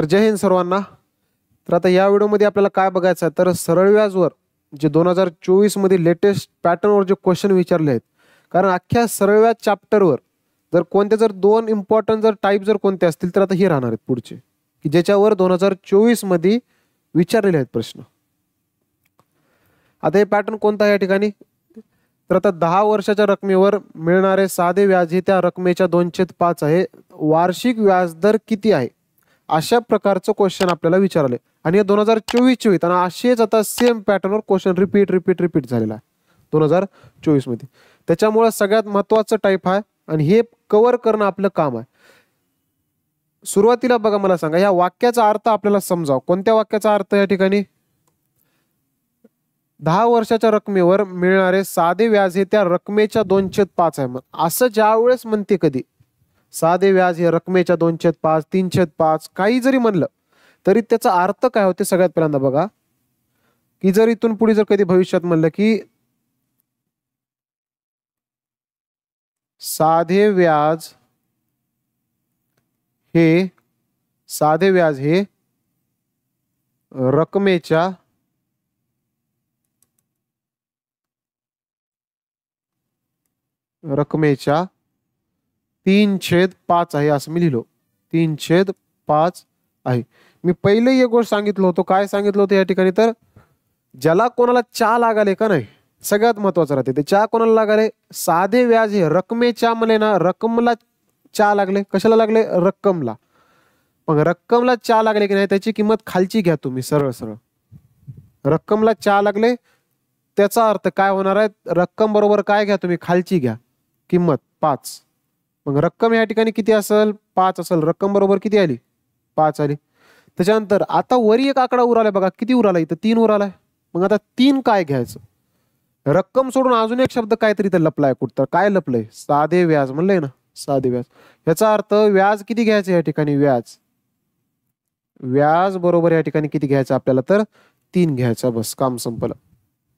तर जय हिंद सर्वांना. तर आता या व्हिडिओमध्ये आपल्याला काय बघायचं आहे तर सरळ व्याजवर जे 2024 मध्ये लेटेस्ट पॅटर्नवर जे क्वेश्चन विचारले आहेत. कारण अख्ख्या सरळ व्याज चॅप्टरवर जर दोन इम्पॉर्टंट टाईप कोणते असतील तर आता हे राहणार आहेत पुढचे की ज्याच्यावर 2024 मध्ये विचारलेले आहेत प्रश्न. आता हे पॅटर्न कोणता आहे या ठिकाणी तर आता 10 वर्षाच्या रकमेवर मिळणारे साधे व्याज हे त्या रकमेच्या 2/5 आहे. वार्षिक व्याजदर किती आहे अशा प्रकारचं क्वेश्चन आपल्याला विचारले आणि 2024 चे आणि असेच आता सेम पॅटर्नवर क्वेश्चन रिपीट झालेला आहे 2024 मध्ये. त्याच्यामुळे सगळ्यात महत्त्वाचं टाईप आहे आणि हे कव्हर करणं आपलं काम आहे. सुरुवातीला बघा मला सांगा या वाक्याचा अर्थ आपल्याला समजाव. कोणत्या वाक्याचा अर्थ या ठिकाणी 10 वर्षाच्या रकमेवर मिळणारे साधे व्याज हे त्या रकमेच्या 2/5 आहे. मग असं ज्या वेळेस म्हणते कधी साधे व्याज हे रकमेच्या 2/5 3/5 काही जरी म्हणलं तरी त्याचा अर्थ काय होते सगळ्यात पहिल्यांदा बघा की जर इथून पुढे जर कधी भविष्यात म्हणलं की साधे व्याज हे रकमेच्या 3/5 आहे असं मी लिहिलो. 3/5 आहे. मी पहिले एक गोष्ट सांगितलं होतं. काय सांगितलं होतं या ठिकाणी तर ज्याला कोणाला चा लागाले का नाही सगळ्यात महत्वाचं राहते ते चा कोणाला लागाले साधे व्याज हे रकमेच्या मले ना रक्कमला चा लागले. कशाला लागले रक्कमला. मग रक्कमला चा लागले की नाही त्याची किंमत खालची घ्या तुम्ही सरळ रक्कमला चा लागले त्याचा अर्थ काय होणार आहे रक्कम बरोबर काय घ्या तुम्ही खालची घ्या किंमत 5. मग रक्कम या ठिकाणी किती असेल 5 असेल. रक्कम बरोबर किती आली 5 आली. त्याच्यानंतर आता वरी एक आकडा उरालाय बघा किती उराला इथं 3 उरालाय. मग आता 3 काय घ्यायचं रक्कम सोडून अजून एक शब्द काहीतरी इथं लपलाय कुठं काय लपलंय साधे व्याज म्हणलंय ना साधे व्याज. याचा अर्थ व्याज किती घ्यायचं या ठिकाणी व्याज बरोबर या ठिकाणी किती घ्यायचं आपल्याला तर 3 घ्यायचा. बस काम संपलं.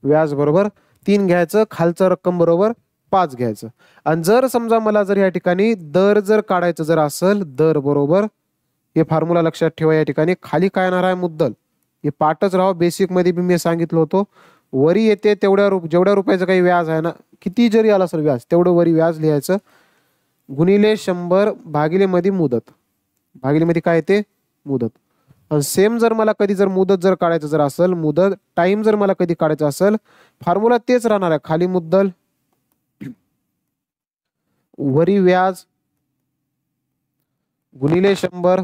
व्याज बरोबर 3 घ्यायचं खालचं रक्कम बरोबर 5 घ्यायचं. आणि जर समजा मला जर या ठिकाणी दर जर काढायचं जर असेल दर बरोबर हे फॉर्म्युला लक्षात ठेवा. या ठिकाणी खाली काय येणार आहे मुद्दल हे पाठच राहा. बेसिक मध्ये मी सांगितलं होतं वरी येते जेवढ्या रुपयाचं काही व्याज आहे ना किती जरी आला असेल व्याज तेवढं वरी व्याज लिहायचं गुणिले 100 भागिले मध्ये मुदत. भागिले मध्ये काय येते मुदत. आणि सेम जर मला कधी जर मुदत जर काढायचं जर असेल मुदत टाइम जर मला कधी काढायचं असेल फॉर्म्युला तेच राहणार आहे खाली मुद्दल वरी व्याज गुणिले 100.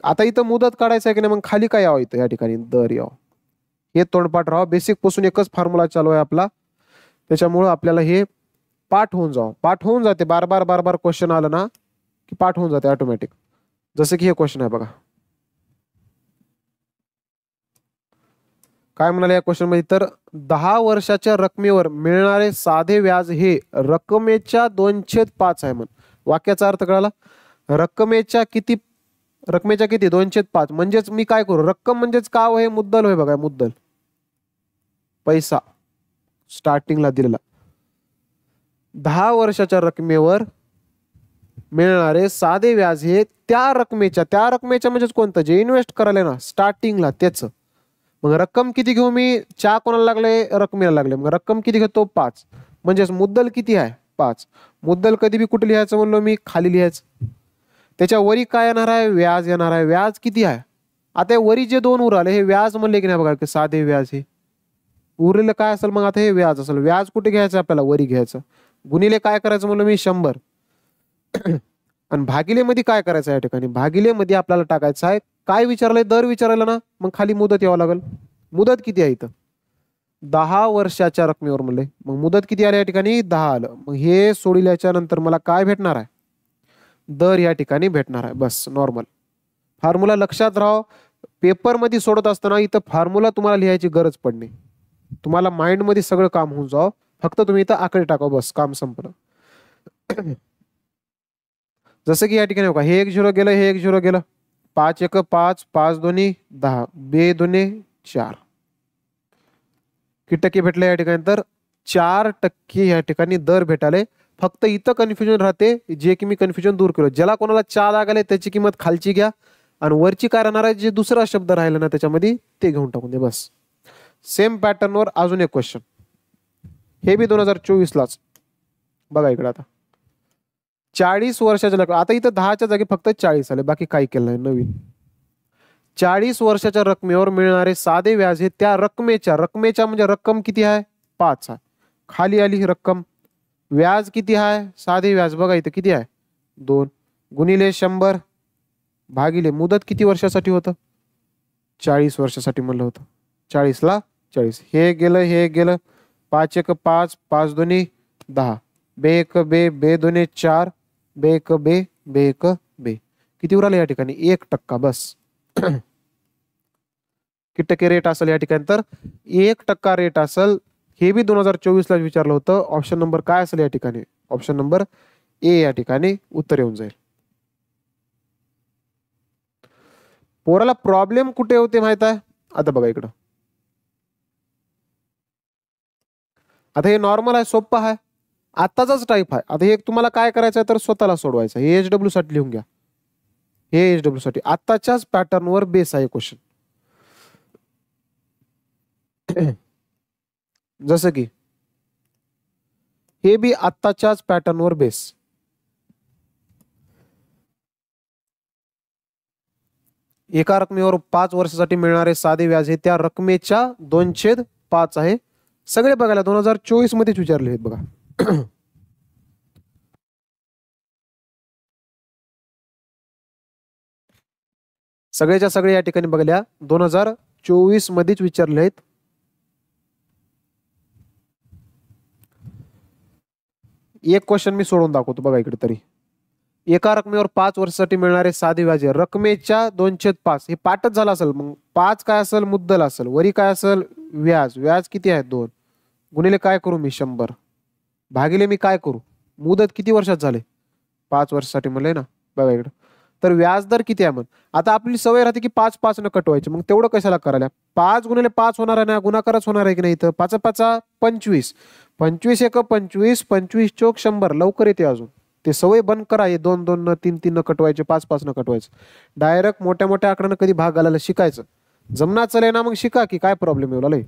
आता इथं मुदत काढायचं आहे की नाही मग खाली काय यावं इथं या ठिकाणी दर यावं. हे तोंडपाठ राहा. बेसिक पासून एकच फॉर्म्युला चालू आहे आपला. त्याच्यामुळं आपल्याला हे पाठ होऊन जाते. बार क्वेश्चन आलं ना की पाठ होऊन जाते ऑटोमॅटिक. जसं की हे क्वेश्चन आहे बघा काय म्हणाले या क्वेश्चन मध्ये तर 10 वर्षाच्या रकमेवर मिळणारे साधे व्याज हे रकमेच्या 2/5 आहे. वाक्याचा अर्थ कळाला. रकमेच्या किती 2/5 म्हणजेच मी काय करू रक्कम म्हणजेच का हे मुद्दल होय बघा मुद्दल पैसा स्टार्टिंगला दिलेला 10 वर्षाच्या रकमेवर मिळणारे साधे व्याज हे त्या रकमेच्या म्हणजेच कोणतं जे इन्व्हेस्ट करायला ना स्टार्टिंगला त्याचं. मग रक्कम किती घेऊ मी चा कोणाला लागले रकमेला लागले. मग रक्कम किती घेतो 5 म्हणजेच मुद्दल किती आहे 5. मुद्दल कधी बी कुठे लिहायचं म्हणलो मी खाली लिहायचं. त्याच्या वरी काय येणार आहे व्याज येणार आहे. व्याज किती आहे आता वरी जे 2 उराले हे व्याज म्हणले की नाही बघा साधे व्याज हे उरलेलं काय असेल. मग आता हे व्याज असेल. व्याज कुठे घ्यायचं आपल्याला वरी घ्यायचं गुणिले काय करायचं म्हणलं मी 100 आणि भागिले मध्ये काय करायचं या ठिकाणी भागिले मध्ये आपल्याला टाकायचं आहे काय विचारलंय दर विचारायला ना मग खाली मुदत यावं लागेल. मुदत किती आहे इथं 10 वर्षाच्या रकमेवर म्हणले. मग मुदत किती आली या ठिकाणी 10 आलं. मग हे सोडल्याच्या नंतर मला काय भेटणार आहे दर या ठिकाणी भेटणार आहे. बस नॉर्मल फॉर्म्युला लक्षात राहा. पेपर मध्ये सोडत असताना इथं फॉर्म्युला तुम्हाला लिहायची गरज पडणे. तुम्हाला माइंड मध्ये सगळं काम होऊन जावं. फक्त तुम्ही इथं आकडे टाका बस काम संपलं. जसं की या ठिकाणी बघा हे 1 0 गेलं हे 1 0 गेलं 5 1 5 5 2 10 2 2 4 किती टक्के भेटले या ठिकाणी तर 4% या ठिकाणी दर भेटाले. फक्त इथं कन्फ्युजन राहते जे की मी कन्फ्युजन दूर केलं. ज्याला कोणाला चा लागले त्याची किंमत खालची घ्या आणि वरची काय राहणार आहे, जे दुसरा शब्द राहिला ना त्याच्यामध्ये ते घेऊन टाकून दे बस. सेम पॅटर्नवर अजून एक क्वेश्चन, हे बी 2024 लाच. बघा इकडे आता 40 वर्षाच्या, आता इथं 10च्या जागी फक्त 40 आले, बाकी काही केलं नाही नवीन. 40 वर्षाच्या रकमेवर मिळणारे साधे व्याज हे त्या रकमेच्या म्हणजे रक्कम किती आहे 5 आहे. खाली आली ही रक्कम, व्याज किती आहे साधे व्याज बघा इथं किती आहे 2 गुणिले 100 भागिले मुदत किती वर्षासाठी होतं 40 वर्षासाठी म्हणलं होतं. 40 ला 40 हे गेलं 5 1 5 5 2 10 बे 1 बे बे 2 4 बे 1 बे बे 1 बे किती उरले या ठिकाणी 1% बस. किती टक्के रेट असेल या ठिकाणी तर 1% रेट असेल. हे बी 2024 ला विचारलं होतं. ऑप्शन नंबर काय असेल या ठिकाणी, ऑप्शन नंबर ए या ठिकाणी उत्तर येऊन जाईल. पोराला प्रॉब्लेम कुठे होते माहित आहे, आता बघा इकडं, आता हे नॉर्मल आहे, सोपं आहे, आताचाच टाईप आहे. आता हे तुम्हाला काय करायचं आहे तर स्वतःला सोडवायचं. हे HW साठी लिहून घ्या, हे HW साठी आताच्याच पॅटर्नवर बेस आहे क्वेश्चन. जसं की हे बी आत्ताच्याच पॅटर्नवर बेस. एका रकमेवर 5 वर्षासाठी मिळणारे साधे व्याज हे त्या रकमेच्या 2/5 आहे. सगळे बघायला 2024 मध्येच विचारले आहेत बघा. सगळेच्या सगळे या ठिकाणी बघल्या 2024 मध्येच विचारले आहेत. एक क्वेश्चन मी सोडून दाखवतो बघा इकडे तरी. एका रकमेवर 5 वर्षासाठी मिळणारे साधे व्याज रकमेच्या 2/5 हे पाठच झाला असेल. मग 5 काय असेल मुद्दल असेल, वरी काय असेल व्याज. व्याज किती आहे 2 गुणिले काय करू मी 100 भागिले मी काय करू मुदत किती वर्षात झाले 5 वर्षासाठी म्हणले ना बघा इकडं. तर व्याजदर किती आहे मग. आता आपली सवय राहते की 5 5 न कटवायचे, मग तेवढं कशाला करायला. 5 गुणिले 5 होणार आहे ना, गुणाकारच होणार आहे की नाही. इथं 5 5 25 25 1 25 25 चोक 100 लवकर येते. अजून ते सवय बंद करा, हे 2 2 न 3 3 न कटवायचे, 5 5 न कटवायचं. डायरेक्ट मोठ्या मोठ्या आकड्यानं कधी भाग घालायला शिकायचं. जमना चले ना मग शिका की काय प्रॉब्लेम येऊ लागलाय.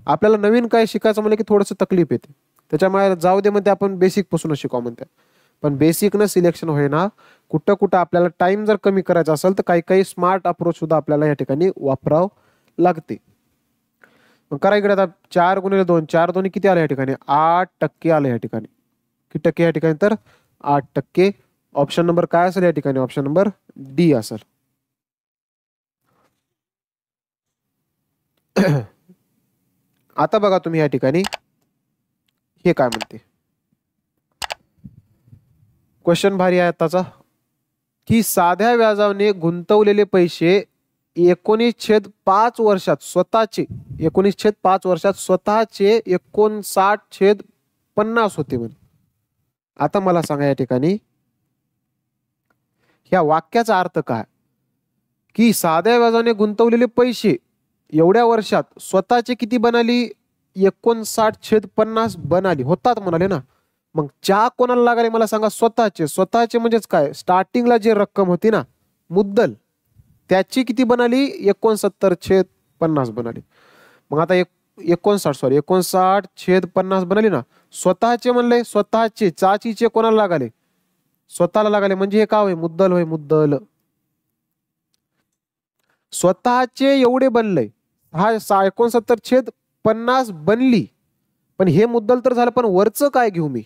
आपल्याला नवीन काय शिकायचं म्हणलं की थोडंसं तकलीफ येते. त्याच्यामुळे जाऊ दे म्हणते आपण बेसिक पासूनच शिकावं म्हणते. पण बेसिक न सिलेक्शन होईना. कुठं कुठं आपल्याला टाइम जर कमी करायचा असेल तर काही काही स्मार्ट अप्रोच सुद्धा आपल्याला या ठिकाणी वापरावं लागते. मग करा इकडे आता 4 गुणिले 2 4 2 किती आले या ठिकाणी 8% आले या ठिकाणी. किती टक्के या ठिकाणी तर 8%. ऑप्शन नंबर काय असेल या ठिकाणी, ऑप्शन नंबर डी असेल. आता बघा तुम्ही या ठिकाणी हे काय म्हणते. क्वेश्चन भारी आहे आताचा की साध्या व्याजाने गुंतवलेले पैसे 19/5 वर्षात स्वतःचे 19/5 वर्षात स्वतःचे 59/50 होते म्हणे. आता मला सांगा या ठिकाणी ह्या वाक्याचा अर्थ काय की साध्या व्याजाने गुंतवलेले पैसे एवढ्या वर्षात स्वतःचे किती बनाली 59/50 बनाली होतात म्हणाले ना. मग च्या कोणाला लागाले मला सांगा स्वतःचे. स्वतःचे म्हणजेच काय स्टार्टिंगला जे रक्कम होती ना मुद्दल त्याची किती बनाली 69/50 बनाली. मग आता 59/50 बनाली ना. स्वतःचे म्हणले स्वतःचे चाचीचे कोणाला लागाले स्वतःला लागाले म्हणजे हे काय होय मुद्दल होय मुद्दल. स्वतःचे एवढे बनले हा 69/50 बनली. पण हे मुद्दल तर झालं, पण वरचं काय घेऊ मी,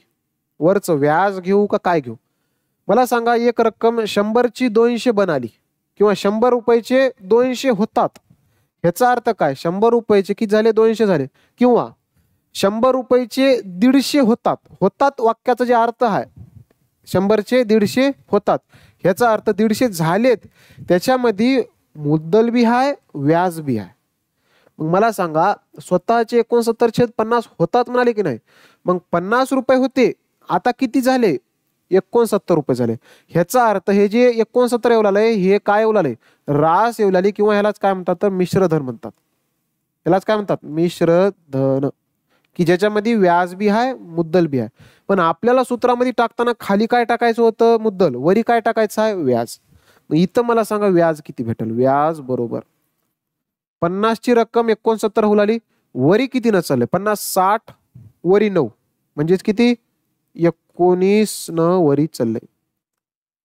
वरचं व्याज घेऊ का काय घेऊ मला सांगा. एक रक्कम 100ची 200 बनाली किंवा 100 रुपयाचे 200 होतात. ह्याचा अर्थ काय 100 रुपयाचे किती झाले 200 झाले किंवा 100 रुपयाचे 150 होतात. होतात वाक्याचा जे अर्थ आहे 100चे 150 होतात. ह्याचा अर्थ 150 झालेत, त्याच्यामध्ये मुद्दल बी आहे व्याज बी आहे. मग मला सांगा स्वतःचे 69/50 होतात म्हणाले की नाही. मग 50 रुपये होते, आता किती झाले 69 रुपये झाले. ह्याचा अर्थ हे जे 69 येऊ लागले हे काय येऊ लागले रास येऊ लागली किंवा ह्यालाच काय म्हणतात तर मिश्रधन म्हणतात. ह्यालाच काय म्हणतात मिश्रधन, की ज्याच्यामध्ये व्याज बी आहे मुद्दल बी आहे. पण आपल्याला सूत्रामध्ये टाकताना खाली काय टाकायचं होतं मुद्दल, वरी काय टाकायचं आहे व्याज. मग इथं मला सांगा व्याज किती भेटेल. व्याज बरोबर 50 ची रक्कम 69 होऊ लागली. वरी किती न चाललंय 50 60 वरी 9 म्हणजेच किती 19 न वरी चाललंय.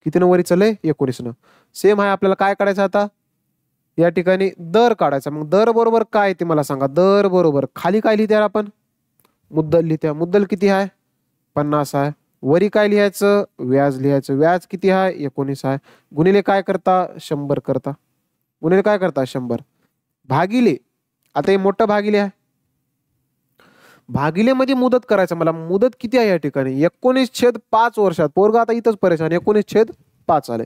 किती न वरी चाललंय 19 न. सेम आहे आपल्याला काय काढायचं आता या ठिकाणी दर काढायचा. मग दर बरोबर काय ते मला सांगा. दर बरोबर खाली काय लिहित्या आपण मुद्दल लिहित्या. मुद्दल किती आहे 50 आहे. वरी काय लिहायचं व्याज लिहायचं. व्याज किती आहे 19 आहे. गुणिले काय करता 100 करता. गुणिले काय करता 100 भागिले. आता हे मोठं भागिले आहे. भागिले मध्ये मुदत करायचं मला. मुदत किती आहे या ठिकाणी 19/5 वर्षात. पोरगा आता इथंच परेशान 19/5 आले.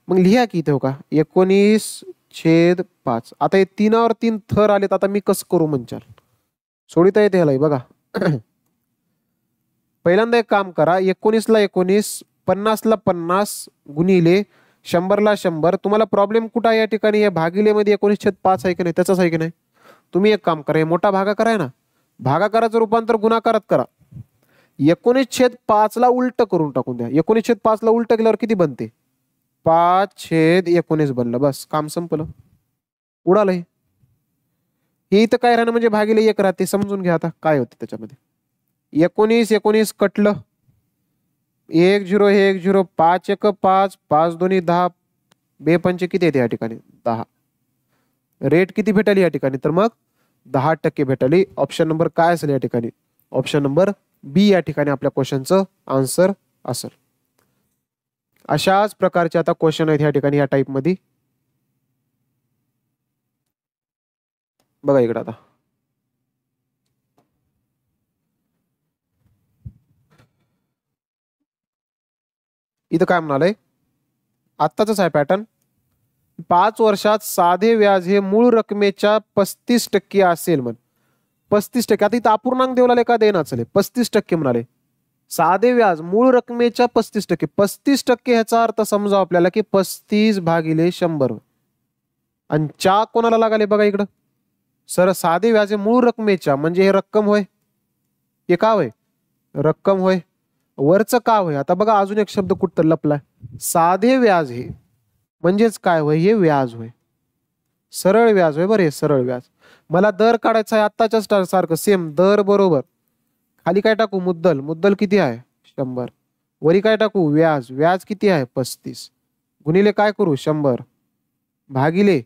मग लिहा की इथे हो का 19/5. आता हे 3 3 थर आलेत. आता मी कसं करू म्हणचाल सोडिता येते ह्याला बघा. पहिल्यांदा एक काम करा 19 ला 19 50 ला 50 गुणिले 100 ला 100. तुम्हाला प्रॉब्लेम कुठं आहे या ठिकाणी या भागिले मध्ये 19/5 आहे की नाही त्याचाच आहे की नाही. तुम्ही एक काम करा मोठा भागाकार आहे ना भागाकाराचं रूपांतर गुणाकारात करा. 19/5 ला उलट करून टाकून द्या. 19/5 ला उलट केल्यावर किती बनते 5/19 बनलं. बस काम संपलं उडालं. हे इथं काय राहणं म्हणजे भागिले 1 राहते. समजून घ्या आता काय होते त्याच्यामध्ये. 19 कटलं 1 0 1 0 5 1 5 5 2 10 2 किती येते या ठिकाणी 10. रेट किती भेटली या ठिकाणी तर मग 10% भेटली. ऑप्शन नंबर काय असेल या ठिकाणी ऑप्शन नंबर बी या ठिकाणी आपल्या क्वेश्चनचं आन्सर असेल. अशाच प्रकारचे आता क्वेश्चन आहेत या ठिकाणी या टाईप मध्ये. बघा इकडे आता इथं काय म्हणालंय आत्ताच आहे पॅटर्न. 5 वर्षात साधे व्याज हे मूळ रकमेच्या 35% असेल. म्हण 35%. आता इथं अपूर्णांक देवलाले का देना चले 35% म्हणाले. साधे व्याज मूळ रकमेच्या 35%. 35% ह्याचा अर्थ समजा आपल्याला की 35/100. आणि चा कोणाला लागाले बघा इकडं सर साधे व्याज हे मूळ रकमेच्या म्हणजे हे रक्कम होय. हे का होय रक्कम होय. वरचं का होय. आता बघा अजून एक शब्द कुठं लपलाय. साधे व्याज हे म्हणजेच काय होय हे व्याज होय. सरळ व्याज होय बरं हे सरळ व्याज. मला दर काढायचा आहे आत्ताच्या सारखं सेम. दर बरोबर खाली काय टाकू मुद्दल. मुद्दल किती आहे 100. वरी काय टाकू व्याज. व्याज किती आहे 35 गुणिले काय करू 100 भागिले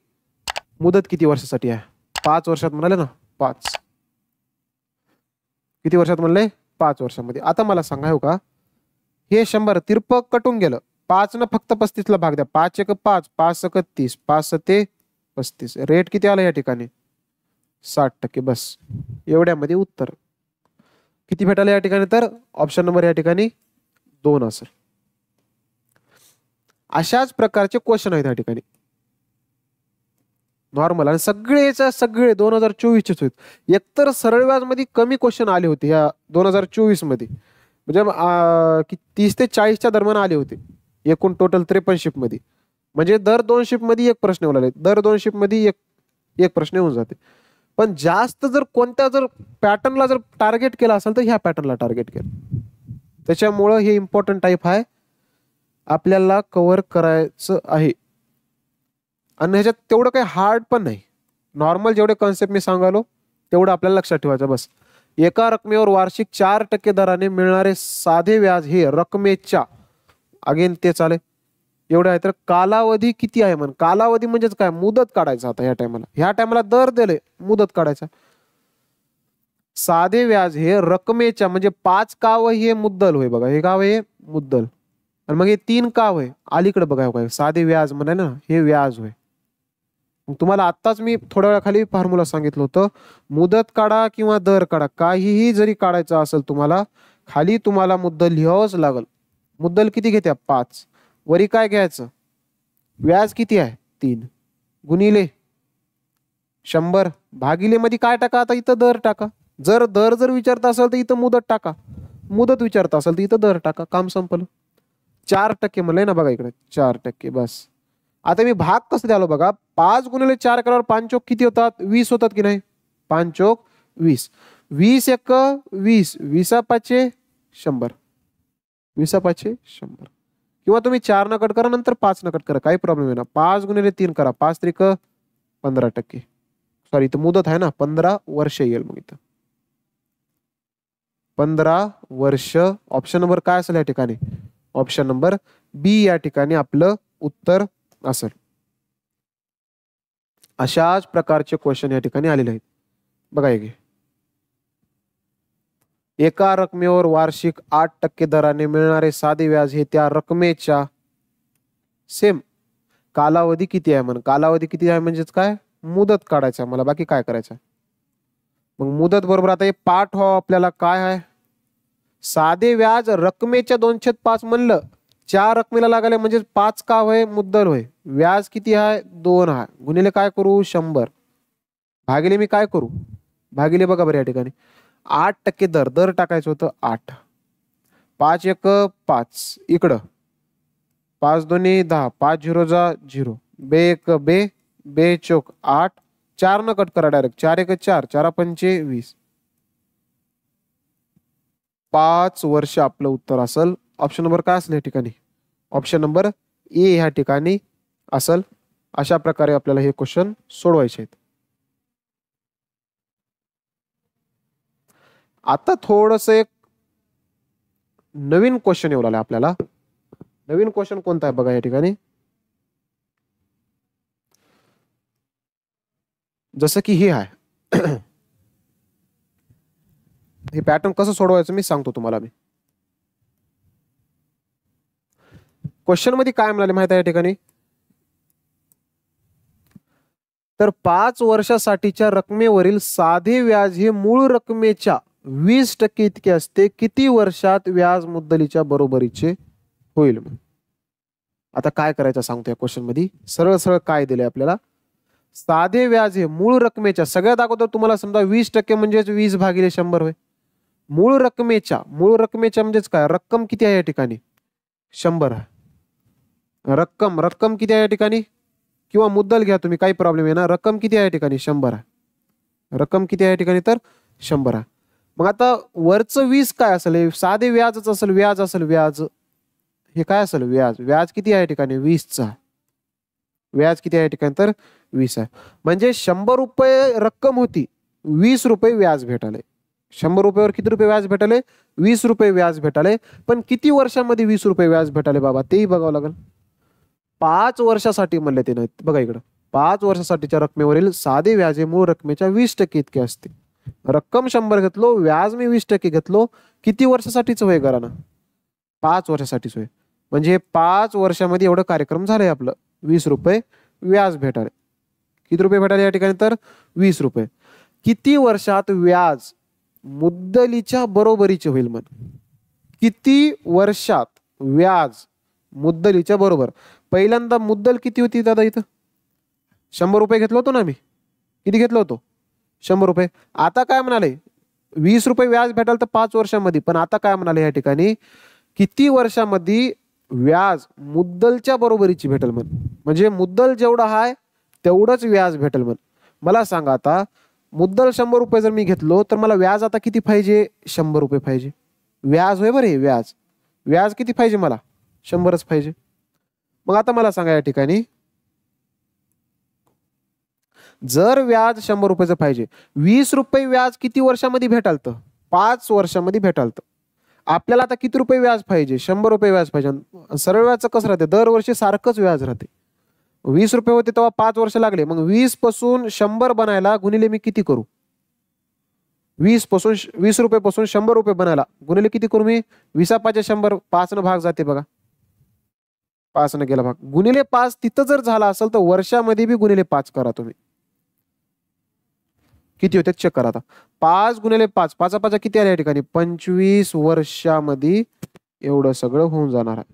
मुदत किती वर्षासाठी आहे 5 वर्षात म्हणाले ना 5. किती वर्षात म्हणले 5 वर्षामध्ये. आता मला सांगा हो का हे 100 तिरपक कटून गेलं 5 न फक्त 35 ला भाग द्या. 5 1 5 5 1 30 5 7 35. रेट किती आला या ठिकाणी 60%. बस एवढ्यामध्ये उत्तर किती भेटायला या ठिकाणी तर ऑप्शन नंबर या ठिकाणी 2 असेल. अशाच प्रकारचे क्वेश्चन आहेत या ठिकाणी नॉर्मल. आणि सगळे 2024 चे आहेत. एकतर सरळ व्याज मध्ये कमी क्वेश्चन आले होते या 2024 मध्ये म्हणजे 30 ते 40च्या दरम्यान आले होते. एकूण टोटल 53 शिफ्ट मध्ये म्हणजे दर 2 शिफ्ट मध्ये एक प्रश्न येऊ लागले. दर 2 शिफ्ट मध्ये एक प्रश्न येऊन जाते. पण जास्त जर कोणत्या जर पॅटर्नला जर टार्गेट केला असेल तर ह्या पॅटर्नला टार्गेट केलं. त्याच्यामुळं हे इम्पॉर्टंट टाईप आहे आपल्याला कव्हर करायचं आहे. आणि ह्याच्यात तेवढं काही हार्ड पण नाही. नॉर्मल जेवढे कॉन्सेप्ट मी सांगालो तेवढं आपल्याला लक्षात ठेवायचं बस. एका रकमेवर वार्षिक 4% दराने मिळणारे साधे व्याज हे रकमेच्या अगेन ते चालेल एवढं आहे. तर कालावधी किती आहे म्हण. कालावधी म्हणजेच काय मुदत काढायचा. आता ह्या टायमाला दर दिले मुदत काढायचा. साधे व्याज हे रकमेच्या म्हणजे 5 काव हे मुद्दल होय. बघा हे गाव आहे मुद्दल आणि मग हे 3 काव आहे अलीकडे बघा काय साधे व्याज म्हणाय ना हे व्याज होय. तुम्हाला आत्ताच मी थोड्या वेळाखाली फॉर्म्युला सांगितलं होतं. मुदत काढा किंवा दर काढा काहीही जरी काढायचं असेल तुम्हाला खाली तुम्हाला मुद्दल लिहावंच लागल. मुद्दल किती घेत्या 5 वरी काय घ्यायचं व्याज किती आहे 3 गुणिले 100 भागिले मध्ये काय टाका. आता इथं दर टाका. जर विचारता असेल तर इथं मुदत टाका. मुदत विचारता असेल तर इथं दर टाका. काम संपलं. 4% म्हणलंय ना बघा इकडे 4% बस. आता मी भाग कसं द्यालो बघा 5 गुणिले 4 केल्यावर 5 चोक किती होतात 20 होतात की नाही. 5 चोक 20 20 1 20 20 5 100 20 5 100 किंवा तुम्ही 4 न कट करा, नंतर 5 न कट करा, काही प्रॉब्लेम नाही ना. 5 गुणिले 3 करा, 5 त्रिक 15%. सॉरी इथं मुदत आहे ना, 15 वर्ष येईल. मग इथं 15 वर्ष. ऑप्शन नंबर काय असेल या ठिकाणी? ऑप्शन नंबर बी या ठिकाणी आपलं उत्तर असेल. अशाच प्रकारचे क्वेश्चन या ठिकाणी आलेले आहेत. बघा हे, एका रकमेवर वार्षिक 8% दराने मिळणारे साधे व्याज हे त्या रकमेच्या सेम कालावधी किती आहे म्हण. कालावधी किती आहे म्हणजेच काय? मुदत काढायचं मला, बाकी काय करायचं. मग मुदत बरोबर आता हे पाठ व्हावं आपल्याला. काय आहे? साधे व्याज रकमेच्या 2/5 म्हणलं, 4 रकमेला लागले म्हणजे 5 का होय? मुद्दल होय. व्याज किती आहे? 2 आहे. गुणिले काय करू? 100. भागिले मी काय करू? भागिले बघा बरं या ठिकाणी 8% दर टाकायचं होतं 8. 5 1 5 इकडं 5 2 10 5 0 जा 0 बे 1 बे बे चौक 8. 4 न कट करा डायरेक्ट. 4 1 4 4 5 20. 5 वर्ष आपलं उत्तर असेल. ऑप्शन नंबर काय असेल या ठिकाणी? ऑप्शन नंबर ए ह्या ठिकाणी असेल. अशा प्रकारे आपल्याला हे क्वेश्चन सोडवायचे आहेत. आता थोडस एक नवीन क्वेश्चन येऊ लागला आपल्याला. नवीन क्वेश्चन कोणता आहे बघा या ठिकाणी. जसं की हे आहे. हे पॅटर्न कसं सोडवायचं मी सांगतो तुम्हाला. मी क्वेश्चन मध्ये काय म्हणाले माहिती आहे या ठिकाणी? तर 5 वर्षासाठीच्या रकमेवरील साधे व्याज हे मूळ रकमेच्या 20% इतके असते. किती वर्षात व्याज मुद्दलीच्या बरोबरीचे होईल? आता काय करायचं सांगतो या क्वेश्चन मध्ये. सरळ सरळ काय दिलंय आपल्याला? साधे व्याज हे मूळ रकमेच्या, सगळ्यात अगोदर तुम्हाला समजा 20% म्हणजेच 20 भागिले 100 होय. मूळ रकमेच्या म्हणजेच काय? रक्कम किती आहे या ठिकाणी? 100 आहे. रक्कम किती आहे या ठिकाणी? किंवा मुद्दल घ्या तुम्ही, काही प्रॉब्लेम आहे ना. रक्कम किती आहे या ठिकाणी? 100 आहे. रक्कम किती आहे या ठिकाणी? तर 100 आहे. मग आता वरचं 20 काय असेल? साधे व्याजच असेल. व्याज असेल. व्याज हे काय असेल? व्याज किती आहे या ठिकाणी? 20चा. व्याज किती आहे या ठिकाणी? तर 20 आहे. म्हणजे 100 रुपये रक्कम होती, 20 रुपये व्याज भेटाले. 100 रुपयावर किती रुपये व्याज भेटाले? 20 रुपये व्याज भेटाले. पण किती वर्षामध्ये 20 रुपये व्याज भेटाले बाबा? तेही बघावं लागेल. 5 वर्षासाठी म्हणले ते. बघा इकडं 5 वर्षासाठीच्या रकमेवरील साधे व्याज हे मूळ रकमेच्या 20% इतके असते. रक्कम 100 घेतलो, व्याज मी 20% घेतलो. किती वर्षासाठीच होय घरानं? 5 वर्षासाठीच होय. म्हणजे 5 वर्षामध्ये एवढं कार्यक्रम झालंय आपलं. 20 रुपये व्याज भेटाले. किती रुपये भेटाले या ठिकाणी? तर 20 रुपये. किती वर्षात व्याज मुद्दलीच्या बरोबरीचे होईल? म्हण किती वर्षात व्याज मुद्दलीच्या बरोबर. पहिल्यांदा मुद्दल किती होती दादा? इथं 100 रुपये घेतलो होतो ना मी. किती घेतलो होतो? 100 रुपये. आता काय म्हणाले? 20 रुपये व्याज भेटाल तर 5 वर्षामध्ये. पण आता काय म्हणाले या ठिकाणी? किती वर्षामध्ये व्याज मुद्दलच्या बरोबरीची भेटेल म्हण. म्हणजे मुद्दल जेवढा आहे तेवढंच व्याज भेटेल म्हण. मला सांगा आता, मुद्दल 100 रुपये जर मी घेतलो तर मला व्याज आता किती पाहिजे? 100 रुपये पाहिजे. व्याज होय बरे. व्याज किती पाहिजे मला? 100च पाहिजे. मग आता मला सांगा या ठिकाणी, जर व्याज 100 रुपयाचं पाहिजे, 20 रुपये व्याज किती वर्षामध्ये भेटाल? तर 5 वर्षामध्ये भेटाल. तर आपल्याला आता किती रुपये व्याज पाहिजे? 100 रुपये व्याज पाहिजे. सरळ व्याज कसं राहते? दरवर्षी सारखंच व्याज राहते. 20 रुपये होते तेव्हा 5 वर्ष लागले. मग 20 पासून 100 बनायला गुणिले मी किती करू? 20 रुपये पासून 100 रुपये बनायला गुणिले किती करू मी? 20 5 100. 5 न भाग जाते बघा. 5 न गेला भाग. गुणिले 5 तिथं जर झाला असेल तर वर्षामध्ये बी गुणिले 5 करा तुम्ही. किती होते चेक करा आता. 5 गुणिले 5 5 5 किती आले या ठिकाणी? 25 वर्षामध्ये एवढं सगळं होऊन जाणार आहे.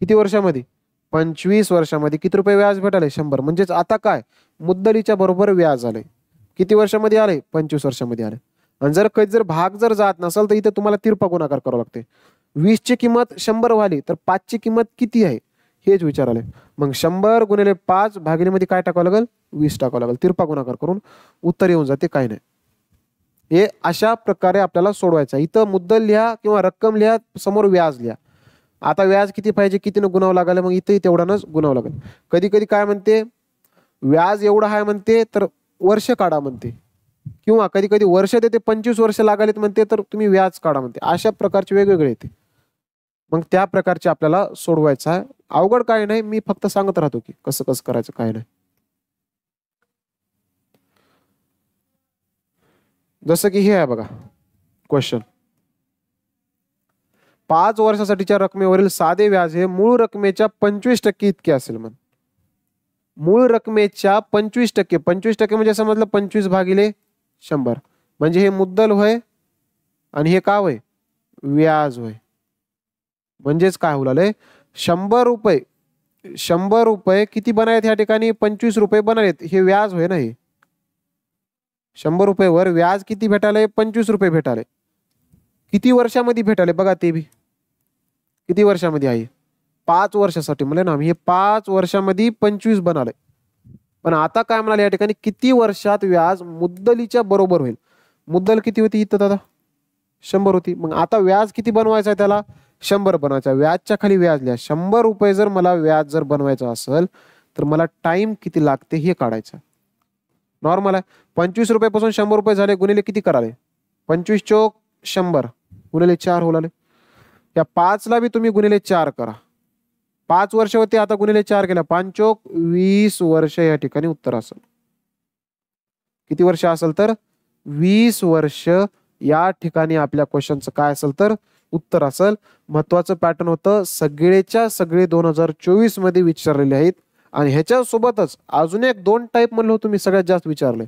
किती वर्षामध्ये? 25 वर्षामध्ये किती रुपये व्याज भेटाले? 100. म्हणजेच आता काय? मुद्दलीच्या बरोबर व्याज आले. किती वर्षामध्ये आले? 25 वर्षामध्ये आले. आणि जर कधी भाग जात नसेल तर इथे तुम्हाला तिरपा गुणाकार करावा लागते. 20 ची किंमत 100 व्हाली तर 5 ची किंमत किती आहे हेच विचाराले. मग 100 गुणिले 5 भागिले मध्ये काय टाकावं लागेल? 20 टाकावं लागेल. तिरपा गुणाकार करून उत्तर येऊन जाते. काय नाही. हे अशा प्रकारे आपल्याला सोडवायचं. इथं मुद्दल लिहा किंवा रक्कम लिहा, समोर व्याज लिहा. आता व्याज किती पाहिजे, कितीनं गुणावं लागेल, मग इथंही तेवढ्यानंच गुणावं लागेल. कधी कधी काय म्हणते, व्याज एवढं आहे म्हणते तर वर्ष काढा म्हणते, किंवा कधी कधी वर्ष देते 25 वर्ष लागालेत म्हणते तर तुम्ही व्याज काढा म्हणते. अशा प्रकारचे वेगवेगळे येते. मग त्या प्रकारचे आपल्याला सोडवायचं आहे. अवघड काय नाही, मी फक्त सांगत राहतो की कसं कसं करायचं काय नाही. जसं की हे आहे बघा क्वेश्चन, 5 वर्षासाठीच्या रकमेवरील साधे व्याज हे मूळ रकमेच्या 25% इतके असेल. म्हण मूळ रकमेच्या 25%, 25% म्हणजे समजलं 25/100, म्हणजे हे मुद्दल होय आणि हे काय होय, व्याज होय. म्हणजेच काय होऊ लागले, 100 रुपये, 100 रुपये किती बनायत या ठिकाणी, 25 रुपये बनायत, हे व्याज होय ना. हे 100 रुपयेवर व्याज किती भेटाले, 25 रुपये भेटाले. किती वर्षामध्ये भेटाले बघा, ते बी किती वर्षामध्ये आहे, 5 वर्षासाठी म्हणले ना. हे 5 वर्षामध्ये 25 बनाले. पण आता काय म्हणाले या ठिकाणी, किती वर्षात व्याज मुद्दलीच्या बरोबर होईल. मुद्दल किती होती इथं दादा, 100 होती. मग आता व्याज किती बनवायचं आहे, त्याला 100 बनवायचा. व्याजच्या खाली व्याज लिहा. 100 रुपये जर मला व्याज जर बनवायचं असेल तर मला टाइम किती लागते हे काढायचं. नॉर्मल आहे. 25 रुपयापासून 100 रुपये झाले, गुणिले किती कराले, 25 चोक 100 गुणिले 4 होलाले. या 5 ला बी तुम्ही गुणिले 4 करा. 5 वर्ष होते, आता गुणिले 4 केला, 5 चोक 20 वर्ष या ठिकाणी उत्तर असेल. किती वर्ष असेल तर 20 वर्ष या ठिकाणी आपल्या क्वेश्चनचं काय असेल तर उत्तर असेल. महत्वाचं पॅटर्न होतं, सगळेच्या सगळे 2024 मध्ये विचारलेले आहेत. आणि ह्याच्यासोबतच अजून एक 2 टाईप म्हणलं तुम्ही सगळ्यात जास्त विचारले.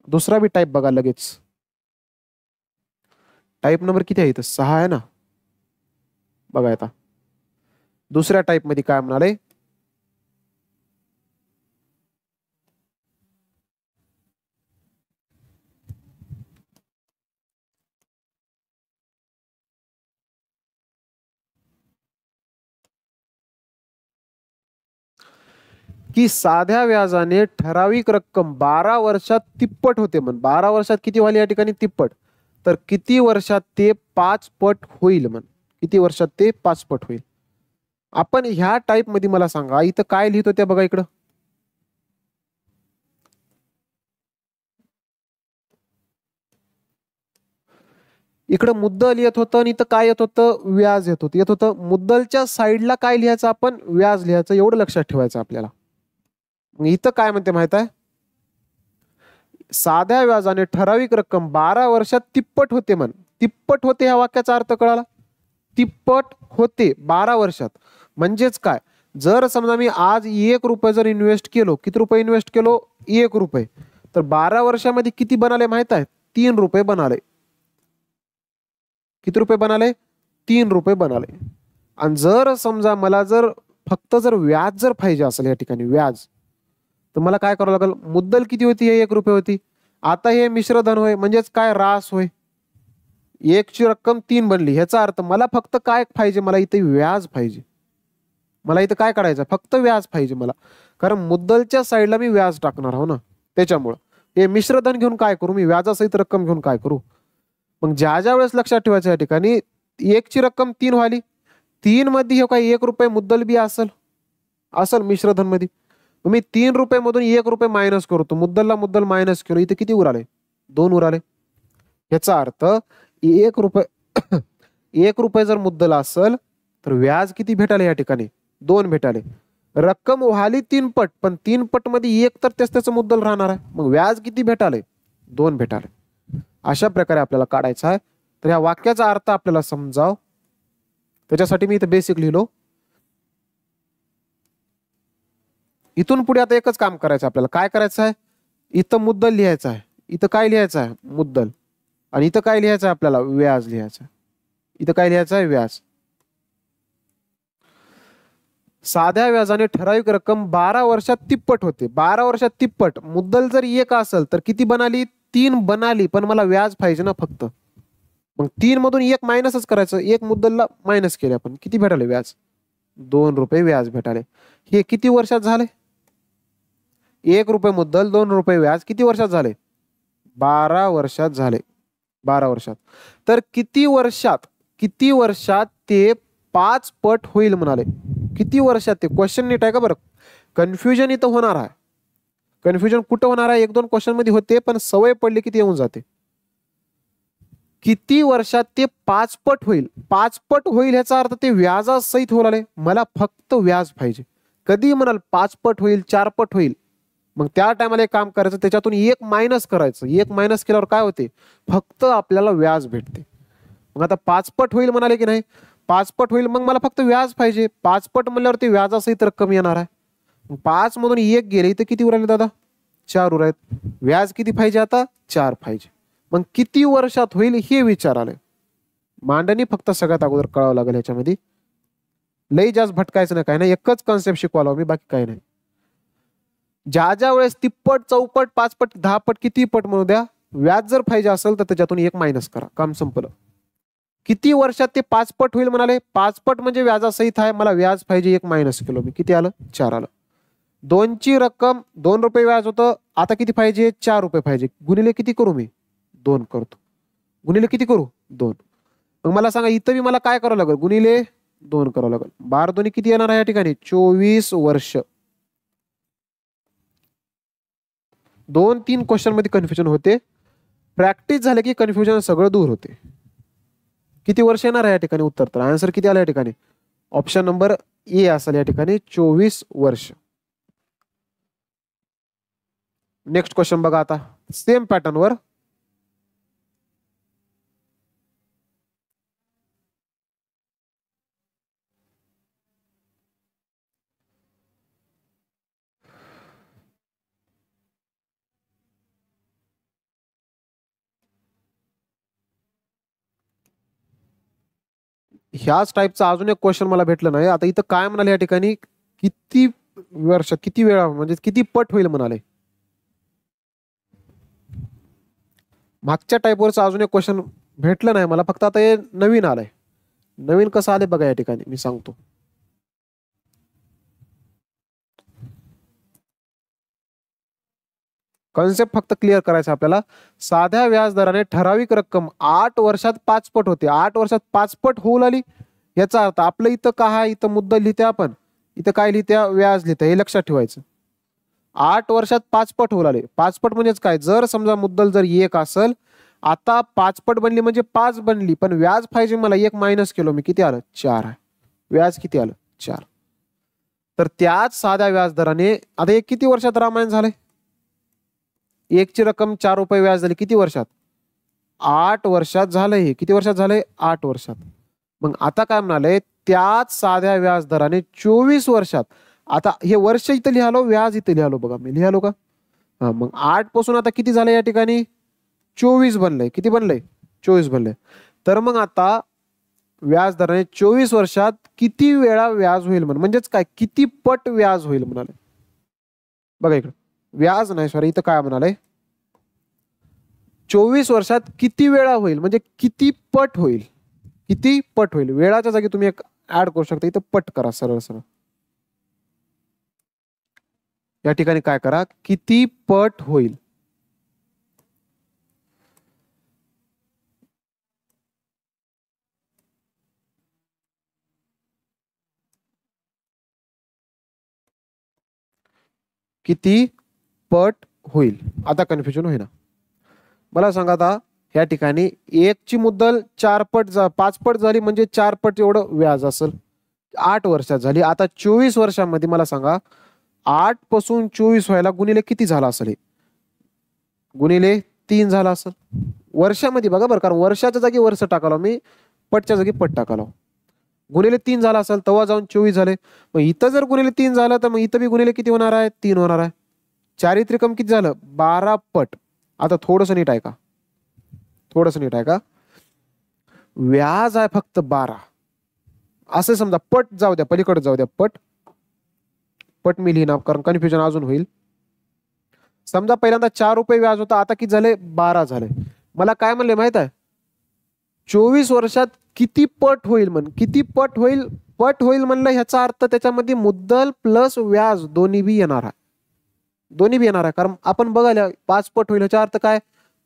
दुसरा बी टाईप बघा लगेच. टाईप नंबर किती आहे इथं, 6 आहे ना. बघा आता दुसऱ्या टाईप मध्ये काय म्हणाले, की साध्या व्याजाने ठराविक रक्कम 12 वर्षात तिप्पट होते. म्हण 12 वर्षात किती व्हाली या ठिकाणी, तिप्पट. तर किती वर्षात ते 5 पट होईल. म्हण किती वर्षात ते 5 पट होईल. आपण ह्या टाईप मध्ये मला सांगा, इथं काय लिहितो त्या बघा इकडं, इकडं मुद्दल येत होतं आणि इथं काय येत होतं, व्याज येत होतं. मुद्दलच्या साईडला काय लिहायचं आपण, व्याज लिहायचं. एवढं लक्षात ठेवायचं आपल्याला. मग इथं काय म्हणते माहित आहे, साध्या व्याजाने ठराविक रक्कम 12 वर्षात तिप्पट होते. म्हण तिप्पट होते, ह्या वाक्याचा अर्थ कळाला. तिप्पट होते 12 वर्षात. म्हणजेच काय, जर समजा मी आज 1 रुपये जर इन्व्हेस्ट केलो, किती रुपये इन्व्हेस्ट केलो, 1 रुपये, तर 12 वर्षामध्ये किती बनाले माहित आहे, 3 रुपये बनाले. किती रुपये बनाले, 3 रुपये बनाले. आणि जर समजा मला जर फक्त जर व्याज जर पाहिजे असेल या ठिकाणी व्याज, तर मला काय करावं लागेल, मुद्दल किती होती, हे 1 रुपये होती. आता हे मिश्रधन होय, म्हणजेच काय, रास होय. 1 ची रक्कम 3 बनली. ह्याचा अर्थ मला फक्त काय पाहिजे, मला इथे व्याज पाहिजे. मला इथं काय करायचं, फक्त व्याज पाहिजे मला. कारण मुद्दलच्या साईडला मी व्याज टाकणार आहो ना. त्याच्यामुळं हे मिश्रधन घेऊन काय करू, मी व्याजासहित रक्कम घेऊन काय करू. मग ज्या ज्या वेळेस लक्षात ठेवायचं या ठिकाणी, 1 ची रक्कम 3 व्हाली, 3 मध्ये हे काय 1 रुपये मुद्दल बी असल मिश्रधन मध्ये. मी 3 रुपये मधून 1 रुपये मायनस करतो, मुद्दलला मुद्दल मायनस केलो, इथे किती उराले, 2 उराले. याचा अर्थ 1 रुपये 1 रुपये जर मुद्दल असेल तर व्याज किती भेटाले या ठिकाणी, 2 भेटाले. रक्कम व्हाली 3 पट, पण 3 पट मध्ये 1 तर त्याचं मुद्दल राहणार आहे. मग व्याज किती भेटाले, 2 भेटाले. अशा प्रकारे आपल्याला काढायचा आहे. तर या वाक्याचा अर्थ आपल्याला समजाव, त्याच्यासाठी मी इथे बेसिक लिहिलो. इथून पुढे आता एकच काम करायचं आपल्याला. काय करायचं आहे, इथं मुद्दल लिहायचा आहे, इथं काय लिहायचं आहे, मुद्दल. आणि इथं काय लिहायचं आहे आपल्याला, व्याज लिहायचं आहे. इथं काय लिहायचं आहे, व्याज. साध्या व्याजाने ठराविक रक्कम 12 वर्षात तिप्पट होते. 12 वर्षात तिप्पट. मुद्दल जर 1 असेल तर किती बनाली, 3 बनाली. पण मला व्याज पाहिजे ना फक्त. मग 3 मधून 1 मायनसच करायचं. 1 मुद्दलला मायनस केले आपण, किती भेटाले व्याज, 2 रुपये व्याज भेटाले. हे किती वर्षात झाले, 1 रुपये मुद्दल, 2 रुपये व्याज, किती वर्षात झाले, 12 वर्षात झाले. 12 वर्षात. तर किती वर्षात ते 5 पट होईल म्हणाले. किती वर्षात ते क्वेश्चन नीट आहे का बरं. कन्फ्युजन इथं होणार आहे. कन्फ्युजन कुठं होणार आहे, 1-2 क्वेश्चन मध्ये होते पण सवय पडली की ते येऊन जाते. किती वर्षात ते 5 पट होईल. 5 पट होईल ह्याचा अर्थ ते व्याजासहित होईल आले. मला फक्त व्याज पाहिजे. कधी म्हणाल 5 पट होईल 4 पट होईल, मग त्या टायमाला एक काम करायचं, त्याच्यातून 1 मायनस करायचं. 1 मायनस केल्यावर काय होते, फक्त आपल्याला व्याज भेटते. मग आता 5 पट होईल म्हणाले की नाही, 5 पट होईल, मग मला फक्त व्याज पाहिजे. 5 पट म्हणल्यावर ते व्याजासहित रक्कम येणार आहे. 5 मधून 1 गेले इथं किती उराले दादा, 4 उरायत. व्याज किती पाहिजे आता, 4 पाहिजे. मग किती वर्षात होईल हे विचाराले. मांडणी फक्त सगळ्यात अगोदर कळावं लागेल. ह्याच्यामध्ये लई जास्त भटकायचं नाही, काय नाही, एकच कॉन्सेप्ट शिकवायला मी, बाकी काही नाही. ज्या वेळेस तिप्पट, चौपट, 5 पट, 10 पट, किती पट म्हणू द्या, व्याज जर पाहिजे असेल तर त्याच्यातून 1 मायनस करा, काम संपलं. किती वर्षात ते 5 पट होईल म्हणाले. 5 पट म्हणजे व्याजासहित आहे. मला व्याज पाहिजे, 1 मायनस केलो मी, किती आलं, 4 आलं. 2ची रक्कम 2 रुपये व्याज होतं, आता किती पाहिजे, 4 रुपये पाहिजे. गुणिले किती करू मी, 2 करतो. गुणिले किती करू, 2. मग मला सांगा इथं मी मला काय करावं लागेल, गुणिले 2 करावं लागेल. 12 दोन्ही किती येणार आहे या ठिकाणी, 24 वर्ष. 2-3 क्वेश्चन मध्ये कन्फ्युजन होते. प्रॅक्टिस झालं की कन्फ्युजन सगळं दूर होते. किती वर्ष येणार आहे या ठिकाणी उत्तर, तर आन्सर किती आला या ठिकाणी, ऑप्शन नंबर ए असेल या ठिकाणी, 24 वर्ष. नेक्स्ट क्वेश्चन बघा आता सेम पॅटर्न वर. ह्याच टाईपचा अजून एक क्वेश्चन मला भेटलं नाही. आता इथं काय म्हणाले या ठिकाणी, किती वर्ष, किती वेळा, म्हणजे किती पट होईल म्हणाले. मागच्या टाईपवरचा अजून एक क्वेश्चन भेटलं नाही मला, फक्त आता हे नवीन आलंय. नवीन कसं आले बघा या ठिकाणी मी सांगतो. कॉन्सेप्ट फक्त क्लिअर करायचा आपल्याला. साध्या व्याजदराने ठराविक रक्कम 8 वर्षात 5 पट होते. 8 वर्षात 5 पट होऊ लागली, याचा अर्थ आपलं इथं काय, इथं मुद्दल लिहिते आपण, इथं काय लिहित्या, व्याज लिहिते, हे लक्षात ठेवायचं. 8 वर्षात 5 पट होऊ लागले. 5 पट म्हणजेच काय, जर समजा मुद्दल जर 1 असेल, आता 5 पट बनली म्हणजे 5 बनली, पण व्याज पाहिजे मला, 1 मायनस केलो मी, किती आलं, 4 आहे. व्याज किती आलं, 4. तर त्याच साध्या व्याजदराने आता एक किती वर्षात रामायण झालंय, 1 ची रक्कम 4 रुपये व्याज झाली, किती वर्षात, 8 वर्षात झालंय. हे किती वर्षात झालंय, 8 वर्षात. मग आता काय म्हणाले, त्याच साध्या व्याजदराने 24 वर्षात. आता हे वर्ष इथं लिहालो, व्याज इथं लिहालो, बघा मी लिहालो का, हा. मग 8 पासून आता किती झालंय या ठिकाणी, 24 बनलंय. किती बनलंय, 24 बनलंय. तर मग आता व्याजदराने 24 वर्षात किती वेळा व्याज होईल म्हणजेच काय, किती पट व्याज होईल म्हणाले. बघा इकडे व्याज नाही, सॉरी, इथं काय म्हणाले, 24 वर्षात किती वेळा होईल, म्हणजे किती पट होईल. किती पट होईल, वेळाच्या जागी तुम्ही एक ऍड करू शकता, इथं पट करा सरळ सरळ. या ठिकाणी काय करा, किती पट होईल. किती पट होईल. आता कन्फ्युजन होईना. मला सांगा आता या ठिकाणी 1 ची मुद्दल 4 पट 5 पट झाली, म्हणजे 4 पट एवढं व्याज असेल. 8 वर्षात झाली. आता 24 वर्षांमध्ये मला सांगा 8 पासून 24 व्हायला गुणिले किती झाला असेल, गुणिले 3 झाला असेल वर्षामध्ये. बघा बरं, कारण वर्षाच्या जागी वर्ष टाकालो मी, पटच्या जागी पट टाकालो. गुणिले 3 झाला असेल तेव्हा जाऊन 24 झाले. मग इथं जर गुणिले 3 झालं तर मग इथं बी गुणिले किती होणार आहे, 3 होणार आहे. 4 त्रिकम किती झालं, 12 पट. आता थोडंसं नीट आहे का, थोडंसं नीट आहे का, व्याज आहे फक्त 12. असं समजा, पट जाऊ द्या, पलीकडे जाऊ द्या, पट पट मी लिहिणार कारण कन्फ्युजन अजून होईल. समजा पहिल्यांदा 4 रुपये व्याज होता, आता किती झाले, 12 झाले. मला काय म्हणले माहित आहे, 24 वर्षात किती पट होईल, किती पट होईल. पट होईल म्हणलं ह्याचा अर्थ त्याच्यामध्ये मुद्दल प्लस व्याज दोन्ही बी येणार आहे. दोन्ही बी येणार आहे, कारण आपण बघायला 5 पट होईल ह्याचा अर्थ काय,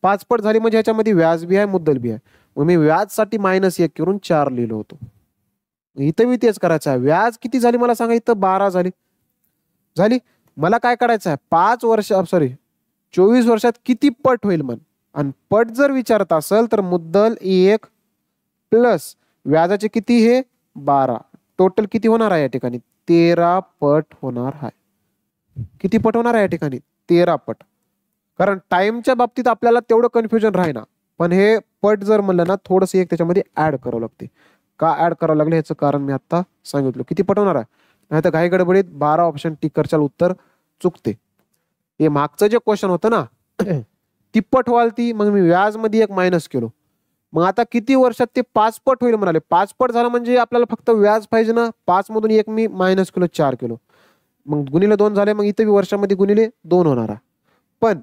5 पट झाली म्हणजे ह्याच्यामध्ये व्याज बी आहे, मुद्दल बी आहे. मग मी व्याज साठी -1 करून 4 लिहिलो होतो. इथं मी तेच करायचं आहे. व्याज किती झाली मला सांगा, इथं 12 झाली. झाली. मला काय करायचं आहे, 5 वर्ष सॉरी 24 वर्षात किती पट होईल म्हण. आणि पट जर विचारत असेल तर मुद्दल 1 प्लस व्याजाचे किती हे 12, टोटल किती होणार आहे या ठिकाणी 13 पट होणार आहे. किती पट होणार आहे या ठिकाणी 13 पट. कारण टाइमच्या बाबतीत आपल्याला तेवढं कन्फ्युजन राहीना, पण हे पट जर म्हणलं ना थोडंसं एक त्याच्यामध्ये ऍड करावं लागते. का ऍड करावं लागलं याचं कारण मी आता सांगितलं. किती पट होणार आहे, नाही तर घाई गडबडीत 12 ऑप्शन टिक करचाल, उत्तर चुकते. हे मागचं जे क्वेश्चन होतं ना तिप्पट व्हाल ती, मग मी व्याज मध्ये एक मायनस केलो. मग आता किती वर्षात ते 5 पट होईल म्हणाले. 5 पट झालं म्हणजे आपल्याला फक्त व्याज पाहिजे ना. 5 मधून एक मी मायनस केलो, 4 किलो, मग गुणिले 2 झाले. मग इथे वर्षामध्ये गुणिले 2 होणार आहे. पण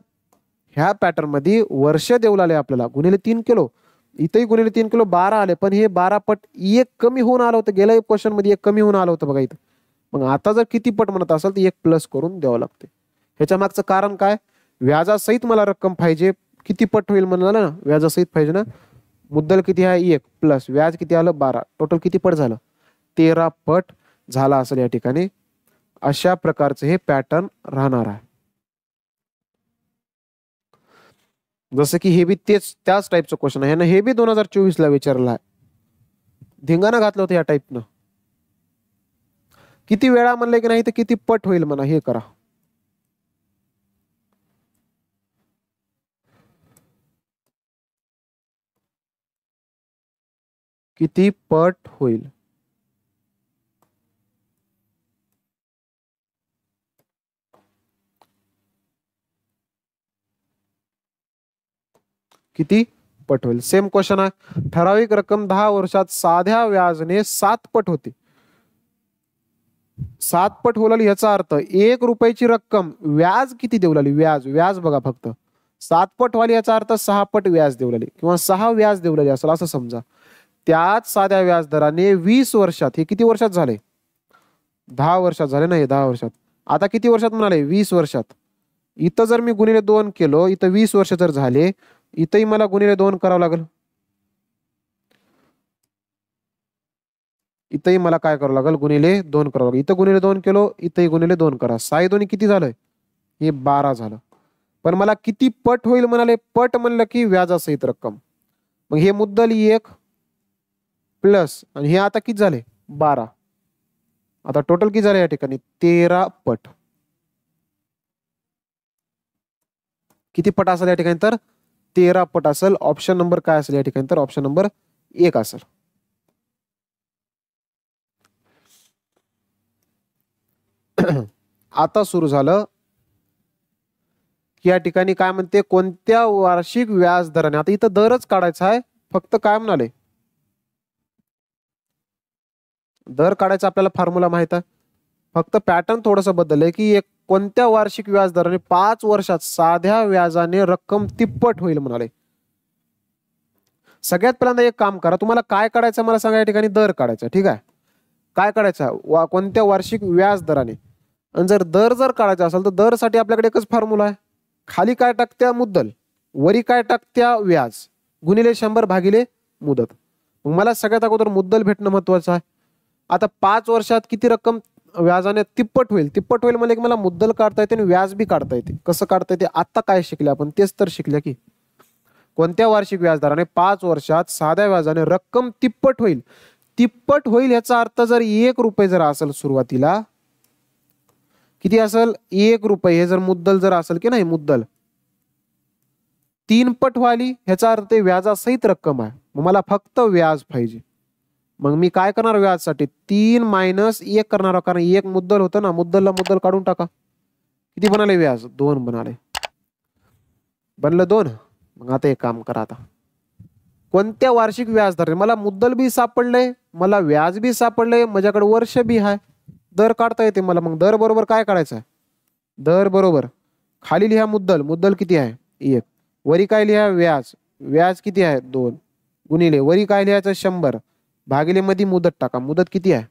ह्या पॅटर्न मध्ये वर्ष देऊ आले आपल्याला गुणिले 3 किलो, इथेही गुणिले 3 किलो 12 आले. पण हे 12 पट एक कमी होऊन आलं होतं, गेल्या क्वेश्चन मध्ये एक कमी होऊन आलं होतं बघा इथं. मग आता जर किती पट म्हणत असेल तर एक प्लस करून द्यावं लागते. ह्याच्या मागचं कारण काय, व्याजासहित मला रक्कम पाहिजे. किती पट होईल म्हणाला ना, व्याजासहित पाहिजे ना. मुद्दल किती आहे 1 प्लस व्याज किती आलं 12, टोटल किती पट झालं 13 पट झाला असेल या ठिकाणी. अशा प्रकारचे हे पॅटर्न राहणार आहे. जसं की हे बी त्याच टाईपचं क्वेश्चन आहे ना, हे बी 2024 ला विचारलं आहे. धिंगाणं घातलं होतं या टाईपनं. किती वेळा म्हणले की नाही तर किती पट होईल म्हणा, हे करा. किती पट होईल. किती पट होईल. सेम क्वेश्चन आहे. ठराविक रक्कम 10 वर्षात साध्या व्याजने 7 पट होती. 7 पट होईल याचा अर्थ 1 रुपयाची रक्कम व्याज किती देऊ लागली, व्याज बघा फक्त 7 पट वाली, याचा अर्थ 6 पट व्याज देऊ लागली किंवा 6 व्याज देऊ लागली असेल असं समजा. त्याच साध्या व्याज दराने 20 वर्षात, हे किती वर्षात झाले 10 वर्षात झाले नाही 10 वर्षात. आता किती वर्षात म्हणाले 20 वर्षात. इथं जर मी गुणिले 2 केलो, इथं 20 वर्ष जर झाले, इथंही मला गुणिले 2 करावं लागेल. इथंही मला काय करावं लागेल गुणिले 2 करावं लागेल. इथं गुणिले 2 केलो, इथंही गुणिले 2 करा. 6 दोन्ही किती झालं, हे 12 झालं. पण मला किती पट होईल म्हणाले, पट म्हणलं की व्याजासहित रक्कम. मग हे मुद्दल 1 प्लस आणि हे आता किती झाले 12. आता टोटल किती झाले या ठिकाणी 13 पट. किती पट असेल या ठिकाणी तर 13 पट असेल. ऑप्शन नंबर काय असेल या ठिकाणी तर ऑप्शन नंबर 1 असेल. आता सुरू झालं की या ठिकाणी काय म्हणते, कोणत्या वार्षिक व्याज दराने. आता इथं दरच काढायचा आहे, फक्त काय म्हणाले दर काढायचा आपल्याला फॉर्म्युला माहित आहे. फक्त पॅटर्न थोडंसं बदललंय की एक कोणत्या वार्षिक व्याज दराने 5 वर्षात साध्या व्याजाने रक्कम तिप्पट होईल म्हणाले. सगळ्यात पहिल्यांदा एक काम करा, तुम्हाला काय काढायचं मला सांगा. या ठिकाणी दर काढायचा, ठीक आहे. काय काढायचा कोणत्या वार्षिक व्याज दराने. आणि जर काढायचा असेल तर दरसाठी आपल्याकडे एकच फॉर्म्युला आहे. खाली काय टाकत्या मुद्दल, वरी काय टाकत्या व्याज, गुणिले 100 भागिले मुदत. मग मला सगळ्यात अगोदर मुद्दल भेटणं महत्वाचं आहे. आता 5 वर्षात किती रक्कम व्याजाने तिप्पट होईल. तिप्पट होईल म्हणजे मला मुद्दल काढता येते आणि व्याज बी काढता येते. कसं काढता येते आता काय शिकले आपण, तेच तर शिकले की कोणत्या वार्षिक व्याजदराने 5 वर्षात साध्या व्याजाने रक्कम तिप्पट होईल. तिप्पट होईल याचा अर्थ जर 1 रुपये जर असेल सुरुवातीला, किती असेल 1 रुपये. हे जर मुद्दल जर असेल की नाही, मुद्दल 3 पट व्हाली ह्याचा अर्थ व्याजासहित रक्कम आहे. मग मला फक्त व्याज पाहिजे. मग मी काय करणार व्याजसाठी 3 मायनस 1 करणार, कारण 1 मुद्दल होतं ना, मुद्दलला मुद्दल काढून टाका. किती बनाले व्याज 2 बनाले, बनलं 2. मग आता एक काम करा, आता कोणत्या वार्षिक व्याज दर, मला मुद्दल बी सापडलंय, मला व्याज बी सापडलंय, माझ्याकडे वर्ष बी आहे, दर काढता येते मला. मग दर बरोबर काय काढायचं आहे, दर बरोबर खाली लिहा मुद्दल, मुद्दल किती आहे 1, वरी काय लिहा व्याज, व्याज किती आहे 2, गुणिले वरी काय लिहायचं 100 भागिले मध्ये मुदत टाका. मुदत किती आहे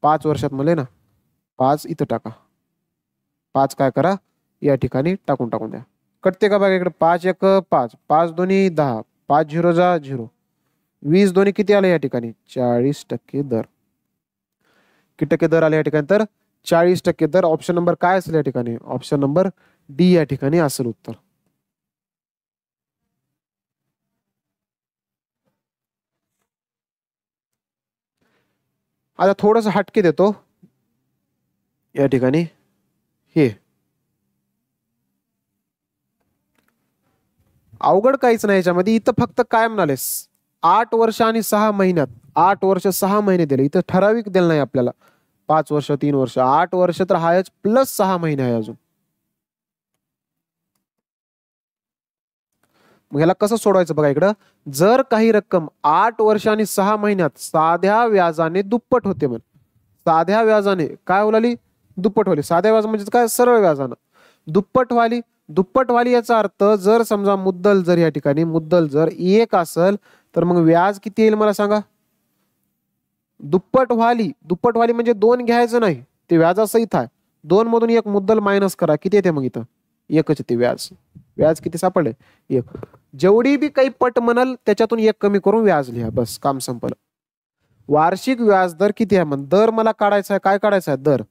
5 वर्षात मला ना, 5 इथं टाका. 5 काय करा या ठिकाणी टाकून द्या. कटते का बघा इकडे 5 1 5, 5 दोन्ही 10, 5 0 जा 0, 20 दोन्ही किती आले या ठिकाणी 40% दर. किती टक्के दर आले या ठिकाणी? तर 40% दर. ऑप्शन नंबर काय असेल या ठिकाणी? ऑप्शन नंबर डी या ठिकाणी असेल उत्तर. आता थोडस हटके देतो या ठिकाणी. हे अवघड काहीच नाही याच्यामध्ये. इथं फक्त काय म्हणालेस, 8 वर्ष आणि 6 महिन्यात, 8 वर्ष 6 महिने दिले. इथं ठराविक दिलं नाही आपल्याला 5 वर्ष 3 वर्ष. 8 वर्ष तर हायच, प्लस 6 महिने आहे अजून. मग ह्याला कसं सोडवायचं बघा इकडं. जर काही रक्कम 8 वर्ष आणि 6 महिन्यात साध्या व्याजाने दुप्पट होते, म्हण साध्या व्याजाने काय होलाली? दुप्पट व्हाली. साध्या व्याज म्हणजे काय? सरळ व्याजानं दुप्पट व्हाली. दुप्पट व्हाली याचा अर्थ, जर समजा मुद्दल जर या ठिकाणी मुद्दल जर 1 असेल तर मग व्याज किती येईल मला सांगा? दुप्पट व्हाली. दुप्पट व्हाली म्हणजे 2 घ्यायचं नाही, ते व्याजासहित आहे. 2 मधून 1 मुद्दल मायनस करा, किती येते मग? इथं 1च येते व्याज. व्याज किती सापडले? 1. जेवढी बी काही पट म्हणाल त्याच्यातून 1 कमी करून व्याज लिहा, बस काम संपलं. वार्षिक व्याज दर किती आहे? मग दर मला काढायचा आहे. काय काढायचा आहे? दर.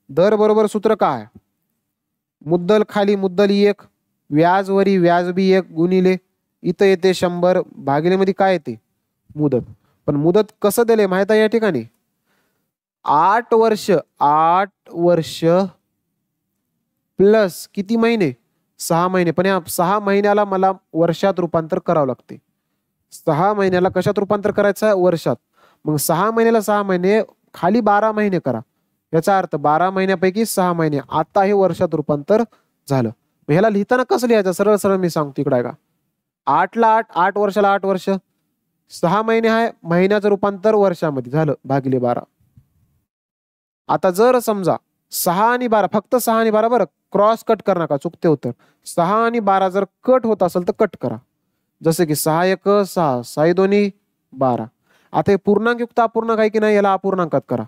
दर बरोबर सूत्र काय? मुद्दल खाली मुद्दल 1, व्याज वरी व्याज बी 1 गुणिले इथं येते 100 भागिले मध्ये काय येते? मुदत. पण मुदत कसं दिले माहित आहे या ठिकाणी? 8 वर्ष. 8 वर्ष प्लस किती महिने? 6 महिने. पण या 6 महिन्याला मला वर्षात रूपांतर करावं लागते. 6 महिन्याला कशात रूपांतर करायचं आहे? वर्षात. मग 6 महिन्याला 6 महिने खाली 12 महिने करा. याचा अर्थ 12 महिन्यापैकी 6 महिने. आता हे वर्षात रूपांतर झालं. ह्याला लिहिताना कसं लिहायचं? सरळ सरळ मी सांगतो इकडे आहे का. 8 ला 8, 8 वर्षाला 8 वर्ष, 6 महिने आहे, महिन्याचं रूपांतर वर्षामध्ये झालं भागिले 12. आता जर समजा 6 आणि 12, फक्त 6 आणि 12 बरं, क्रॉस कट कर नका, चुकते होतं. 6 आणि 12 जर कट होत असेल तर कट करा. जसे की 6 1 6, 6 2 12. आता हे पूर्णांक युक्त अपूर्णांक आहे की नाही, याला अपूर्णांकात करा.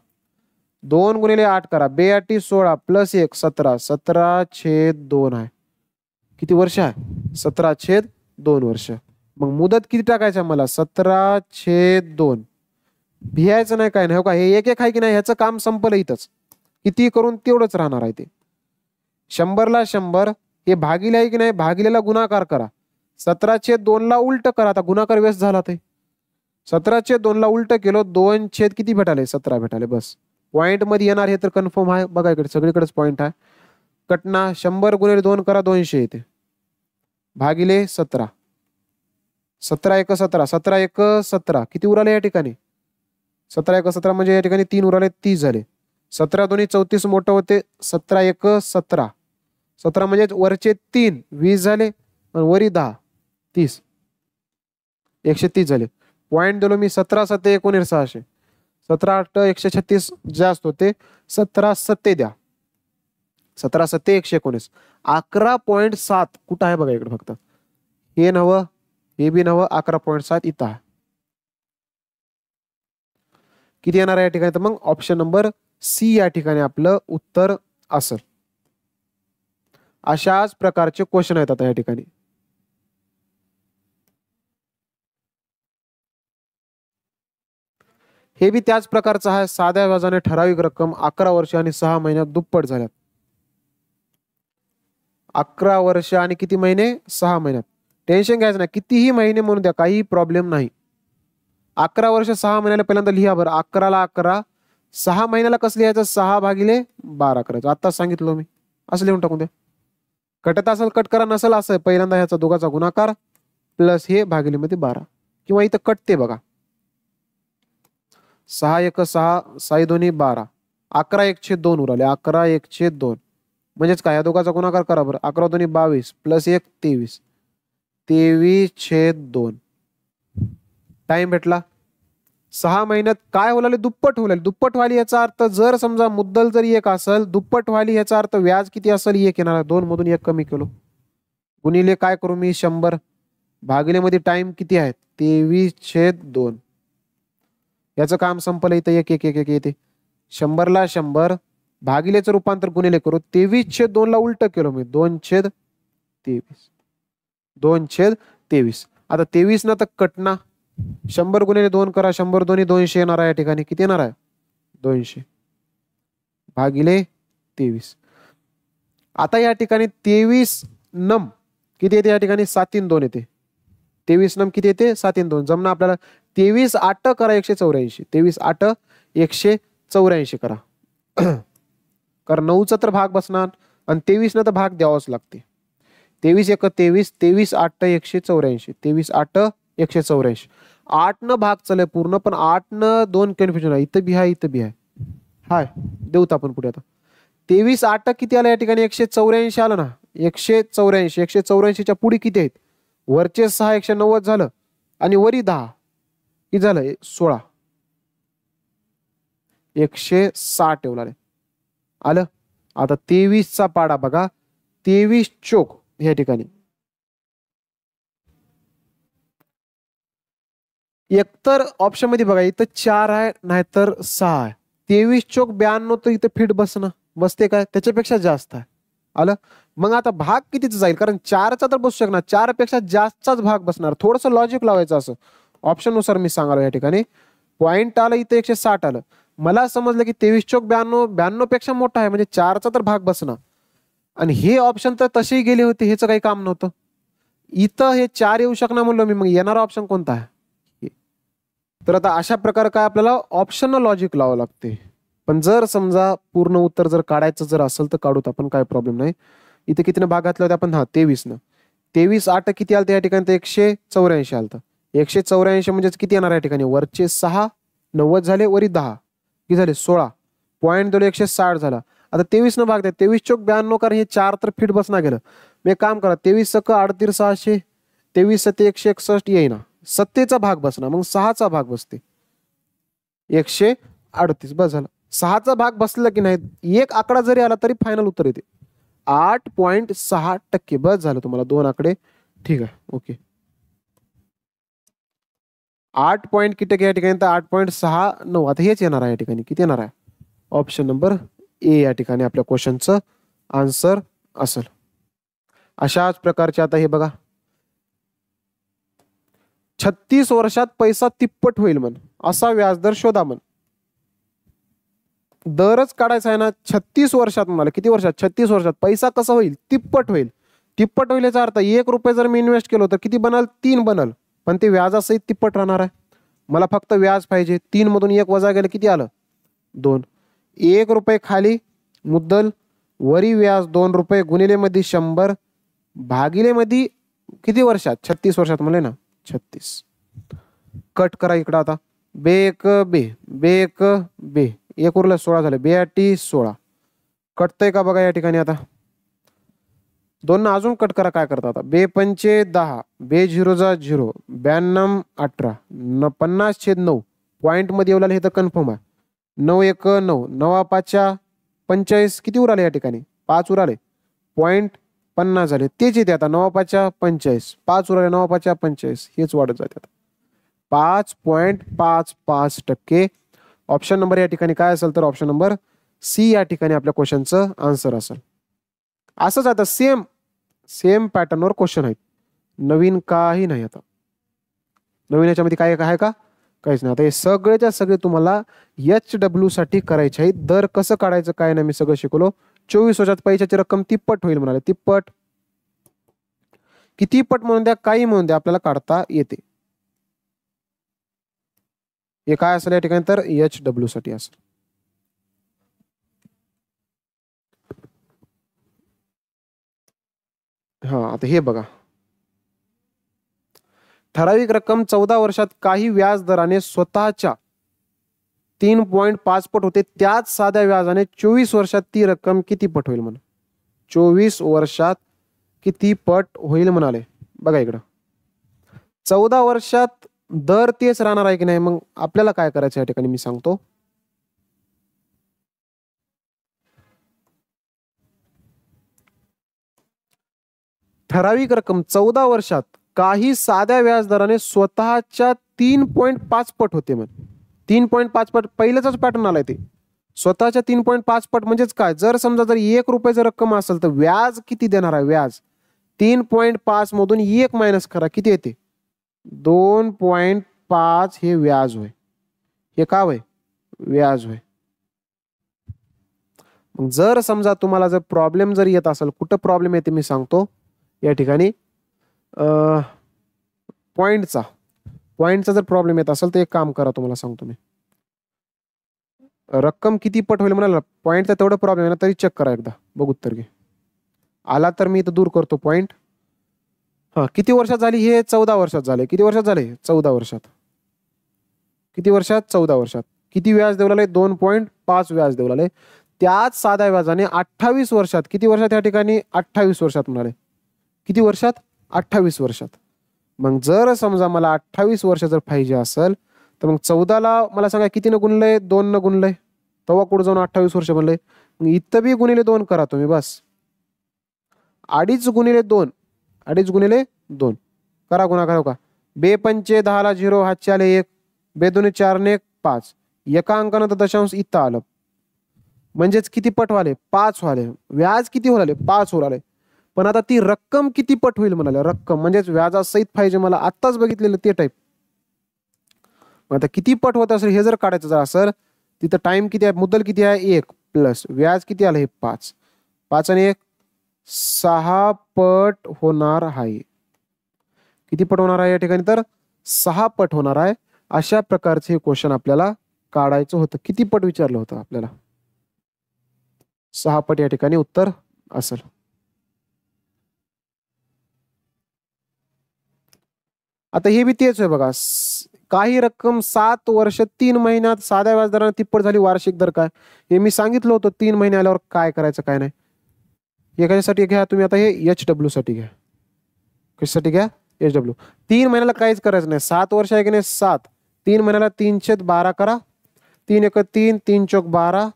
2 गुणिले 8 करा, 2 8 16 प्लस 1 17, 17/2 आहे. किती वर्ष आहे? 17/2 वर्ष. मग मुदत किती टाकायचं मला? 17/2. भियायचं नाही काय नाही. हो का, हे 1 1 आहे की नाही, ह्याचं काम संपलं इथंच. किती करून तेवढंच राहणार आहे ते. 100 ला 100 हे भागिले आहे की नाही, भागिलेला गुणाकार करा. 17/2 ला उलट करा. आता गुणाकार व्यस्त झाला ते. 17/2 ला उलट केलो, 2 छेद किती भेटाले? 17 भेटाले. बस पॉइंट मध्ये येणार हे तर कन्फर्म आहे. बघा इकडे सगळीकडेच पॉइंट आहे. कटना 100 गुणिले 2 करा, 200 येते भागिले 17. 17 1 17, 17 1 17 किती उराले या ठिकाणी? 17 1 17 म्हणजे या ठिकाणी 3 उराले, 30 झाले. 17 2 34 मोठं होते. 17 1 17, 17 म्हणजे वरचे 3 20 झाले, वरी 10 30, 130 झाले. पॉइंट दिलो मी. 17 7 19 600, 17 8 136 जास्त होते. 17 7 द्या, 17 7 119, 11.7 कुठं आहे बघा इकडे. फक्त हे नवं, हे बी नवं. 11.7 इथं आहे. किती येणार आहे या ठिकाणी? तर मग ऑप्शन नंबर सी या ठिकाणी आपलं उत्तर असेल. अशाच प्रकारचे क्वेश्चन आहेत आता या ठिकाणी. हे बी त्याच प्रकारचं आहे. साध्या व्याजाने ठराविक रक्कम 11 वर्ष आणि 6 महिन्यात दुप्पट झाल्यात. 11 वर्ष आणि किती महिने? 6 महिन्यात. टेन्शन घ्यायचं नाही, कितीही महिने म्हणून द्या, काही प्रॉब्लेम नाही. 11 वर्ष 6 महिन्याला पहिल्यांदा लिहा बरं. 11 ला 11, 6 महिन्याला कसं लिहायचं? 6 भागिले 12 करायचं. आता सांगितलं मी, असं लिहून टाकून द्या. कटत असेल कट करा, नसेल असं पहिल्यांदा ह्याचा दोघाचा गुणाकार प्लस हे भागिले मध्ये 12, किंवा इथं कटते बघा. 6 1 6, 6 2 12, 11 1/2 उराले. 11 1/2 म्हणजेच काय? या दोघाचा गुणाकार करा बरं. 11 2 22 प्लस 1 23, 23/2 टाइम भेटला. 6 महिन्यात काय होईल? दुप्पट होईल. दुप्पट व्हाली याचा अर्थ, जर समजा मुद्दल जर 1 असेल, दुप्पट व्हाली याचा अर्थ व्याज किती असेल? 1 येणार. 2 मधून 1 कमी केलो, गुणिले काय करू मी? 100 भागिले मध्ये टाइम किती आहे? 23/2. याचं काम संपलं. इथं 1 1 1 1 येते. 100 ला 100 भागिलेचं रूपांतर गुणिले करू. 23/2 ला उलट केलो मी. 2/23, 2/23. आता 23 ना तर कटना. 100 गुणिले 2 करा. 100 2 200 येणार आहे या ठिकाणी. किती येणार आहे? 200. भागिले 23. आता या ठिकाणी 23 नम किती येते? या ठिकाणी 7 2 येते. 23 नम किती येते? 7 2. जमना आपल्याला 23 8 करा 184. 23 8 184 करा. कारण 9चा तर भाग बसणार आणि 23 न तर भाग द्यावाच लागते. 23 1 23, 23 8 184, 23 8 184. 8 न भाग चले पूर्ण, पण 8 न 2 कन्फ्युजन आहे. इथं बी आहे, इथं बी आहे. हाय देऊत आपण पुढे आता. 23 8 किती आलं या ठिकाणी? 184 आलं ना. 184. 184च्या पुढे किती आहेत? वरचे 6 190 झालं आणि वरी 10 किती झालं? 16. 160 ठेवला आलं. आता 23चा पाडा बघा. 23 चोक या ठिकाणी एकतर ऑप्शन मध्ये बघा, इथं 4 आहे नाहीतर 6 आहे. 23 चोक 92 तर इथं फिट बसणं बसते काय? त्याच्यापेक्षा जास्त आहे. आलं. मग आता भाग कितीचा जाईल? कारण 4चा तर बसू शकणार, 4 पेक्षा जास्तचाच भाग बसणार. थोडंसं लॉजिक लावायचं असं ऑप्शन नुसार मी सांगालो. या ठिकाणी पॉईंट आलं, इथं 160 आलं. मला समजलं की 23 चोक 92 92 पेक्षा मोठा आहे, म्हणजे 4चा तर भाग बसणार. आणि हे ऑप्शन तर तसेही गेले होते, ह्याचं काही काम नव्हतं. इथं हे 4 येऊ शकणार म्हणलं मी. मग येणारा ऑप्शन कोणता आहे? तर आता अशा प्रकारे काय आपल्याला ऑप्शन लॉजिक लावावं लागते. पण जर समजा पूर्ण उत्तर जर काढायचं जर असेल तर काढूत आपण, काय प्रॉब्लेम नाही. इथे कितीनं भाग घातला होता आपण? 23 न. 23 8 किती आलं या ठिकाणी? 184 आलं. 184 म्हणजे किती येणार या ठिकाणी? वरचे 6 90 झाले, वरी 10 किती झाले? 16. पॉईंट दिले 160 झाला. आता 23 न भाग द्या. 23 चोक 92 कारण हे 4 तर फिट बसना गेलं. मी एक काम करा, 23 सक 38 600, 23 7 161 येईना. 7चा भाग बसणार, मग 6चा भाग बसते 138. बस झालं. 6चा भाग बसला की नाही, एक आकडा जरी आला तरी फायनल उत्तर येते 8.6%. बस झालं. तुम्हाला 2 आकडे ठीक आहे. ओके. 8 पॉईंट किती टक्के या ठिकाणी? तर 8.69. आता हेच येणार आहे या ठिकाणी. किती येणार आहे? ऑप्शन नंबर ए या ठिकाणी आपल्या क्वेश्चनचं आन्सर असेल. अशाच प्रकारचे आता हे बघा, 36 वर्षात पैसा तिप्पट होईल म्हण, असा व्याजदर शोधा म्हण. दरच काढायचा आहे ना. 36 वर्षात म्हणाले. किती वर्षात? 36 वर्षात पैसा कसा होईल? तिप्पट होईल. तिप्पट होईल याचा अर्थ 1 रुपये जर मी इन्व्हेस्ट केलो तर किती बनल? 3 बनल. पण ते व्याजासहित तिप्पट राहणार आहे. मला फक्त व्याज पाहिजे. 3 मधून 1 वजा गेलं किती आलं? 2. 1 रुपये खाली मुद्दल, वरी व्याज 2 रुपये, गुणिले मध्ये 100, भागिले मध्ये किती वर्षात? 36 वर्षात म्हणले ना. 36. कट करा इकडं आता. बे एक बे, बे एक बे, 1 उरलं 16 झाले. 2 8 16. कटतंय का बघा या ठिकाणी. आता 2 अजून कट करा. काय करता आता? 2 पंचे 10, 2 0 जा 0, 92 18, 50/9. पॉईंट मध्ये येऊ लागले हे तर कन्फर्म आहे. 9 1 9, 9 5 45 किती उराले या ठिकाणी? 5 उराले. पॉईंट 50 झाले. तेच येते आता. 9 5 45, 5 उराले. 9 5 45 हेच वाढत जाते आता. 5.55%. ऑप्शन नंबर या ठिकाणी काय असेल? तर ऑप्शन नंबर सी या ठिकाणी आपल्या क्वेश्चनचं आन्सर असेल. असंच आता सेम पॅटर्नवर क्वेश्चन आहेत. नवीन काही नाही आता. नवीन याच्यामध्ये काय आहे का? काहीच नाही. आता हे सगळेच्या सगळे तुम्हाला HW साठी करायचे आहे. दर कसं काढायचं काय नाही मी सगळं शिकवलो. 24 वर्षात पैशाची रक्कम तिप्पट होईल म्हणाले. तिप्पट किती पट म्हणून द्या, काही म्हणून द्या, आपल्याला काढता येते. हे काय असेल या ठिकाणी? तर HW साठी असेल. हा आता हे बघा, ठराविक रक्कम 14 वर्षात काही व्याज दराने स्वतःच्या 3.5 पट होते, त्याच साध्या व्याजाने 24 वर्षात ती रक्कम किती पट होईल म्हणून. 24 वर्षात किती पट होईल म्हणाले. बघा इकडं 14 वर्षात दर तेच राहणार आहे की नाही. मग आपल्याला काय करायचं या ठिकाणी मी सांगतो. ठराविक रक्कम 14 वर्षात काही साध्या व्याजदराने स्वतःच्या 3.5 पट होते म्हण. 3.5 पट पहिल्याच पॅटर्न आलाय ते. स्वतःच्या 3.5 पट म्हणजेच काय? जर समजा जर 1 रुपयाची रक्कम असेल तर व्याज किती देणार आहे? व्याज 3.5 मधून 1 मायनस करा, किती येते? 2.5 हे व्याज होय. हे का होय? व्याज होय. मग जर समजा तुम्हाला जर प्रॉब्लेम जर येत असेल, कुठं प्रॉब्लेम येते मी सांगतो या ठिकाणी. पॉईंटचा जर प्रॉब्लेम येत असेल तर एक काम करा, तुम्हाला सांगतो मी. रक्कम किती पट होईल म्हणाला, पॉईंटचा तेवढा प्रॉब्लेम आहे ना, तरी चेक करा एकदा, बघ उत्तर घे. आला तर मी इथं दूर करतो पॉईंट. हा, किती वर्षात झाली, हे 14 वर्षात झाले. किती वर्षात झाले, 14 वर्षात. किती वर्षात, 14 वर्षात. किती व्याज देऊ लागले, 2.5 व्याज देऊ लागले. त्याच साध्या व्याजाने 28 वर्षात, किती वर्षात या ठिकाणी, 28 वर्षात म्हणाले. किती वर्षात, 28 वर्षात. मग जर समजा मला 28 वर्ष जर पाहिजे असेल तर मग 14ला मला सांगा कितीनं गुणलंय, 2 गुणलंय, तेव्हा कुठं जाऊन 28 वर्ष बनलंय. मग इथं बी गुणिले 2 करा तुम्ही, बस. 2.5 गुणिले 2, 2.5 गुणिले 2 करा, गुणाकार का. 2 पंचे 10ला 0, हातचे आले 1, 2 दुने 4 ने 5, एका अंकानं तर दशांश इथं आलं. म्हणजेच किती पट वाले, 5 वाले. व्याज किती होऊ लागले, 5 होऊ लागले. पण आता ती रक्कम किती पट होईल म्हणाले, रक्कम म्हणजेच व्याजासहित पाहिजे मला, आत्ताच बघितलेलं ते टाईप. आता किती पट होत असेल हे जर काढायचं जर असेल, तिथं टाइम किती आहे, मुद्दल किती आहे 1, प्लस व्याज किती आलं हे 5, 5 आणि 1 6 पट होणार आहे. किती पट होणार आहे या ठिकाणी, तर 6 पट होणार आहे. अशा प्रकारचे क्वेश्चन आपल्याला काढायचं होतं. किती पट विचारलं होतं आपल्याला, 6 पट या ठिकाणी उत्तर असेल. आता हे बी तेच आहे बघा. काही रक्कम 7 वर्ष 3 महिन्यात साध्या व्याजदराने तिप्पट झाली, वार्षिक दर काय, हे मी सांगितलं होतं. 3 महिने आल्यावर काय करायचं काय नाही. एखाद्यासाठी घ्या तुम्ही, आता हे HW साठी घ्या. कशासाठी घ्या, HW. 3 महिन्याला काहीच करायचं नाही. 7 वर्ष आहे की नाही, 7, 3 महिन्याला 3/12 करा. 3 1 3, 3 चौक 12,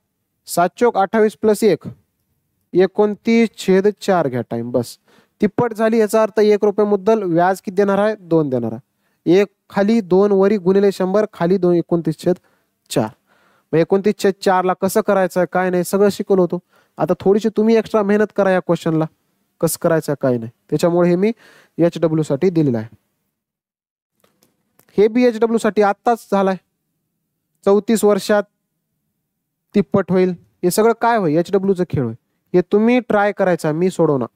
7 चौक 28 प्लस 1, 29/4 घ्या टाइम, बस. तिप्पट झाली, याचा अर्थ 1 रुपये मुद्दल. व्याज किती देणार आहे, 2 देणार आहे. 1 खाली 2 वरी गुणिले 100, खाली 2, 29/4. मग 29/4 ला कसं करायचं काय नाही सगळं शिकवलं होतं. आता थोडीशी तुम्ही एक्स्ट्रा मेहनत करा या क्वेश्चनला, कसं करायचं काय नाही. त्याच्यामुळे हे मी HW साठी दिलेलं आहे. हे बी HW साठी आत्ताच झालाय, 34 वर्षात तिप्पट होईल. हे सगळं काय होईल, HWचा खेळ होईल. हे तुम्ही ट्राय करायचा, मी सोडवणार.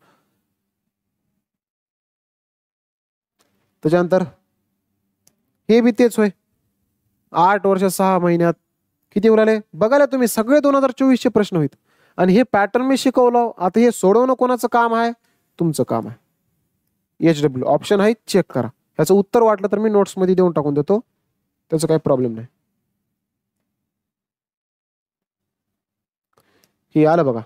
त्याच्यानंतर हे बी तेच होय, 8 वर्ष 6 महिन्यात किती उरले बघायला तुम्ही. सगळे 2024 चे प्रश्न होईल. आणि हे पॅटर्न मी शिकवलं. आता हे सोडवणं कोणाचं काम आहे, तुमचं काम आहे. HW ऑप्शन आहे, चेक करा. ह्याचं उत्तर वाटलं तर मी नोट्स मध्ये देऊन टाकून देतो, त्याचं काही प्रॉब्लेम नाही. हे आलं बघा.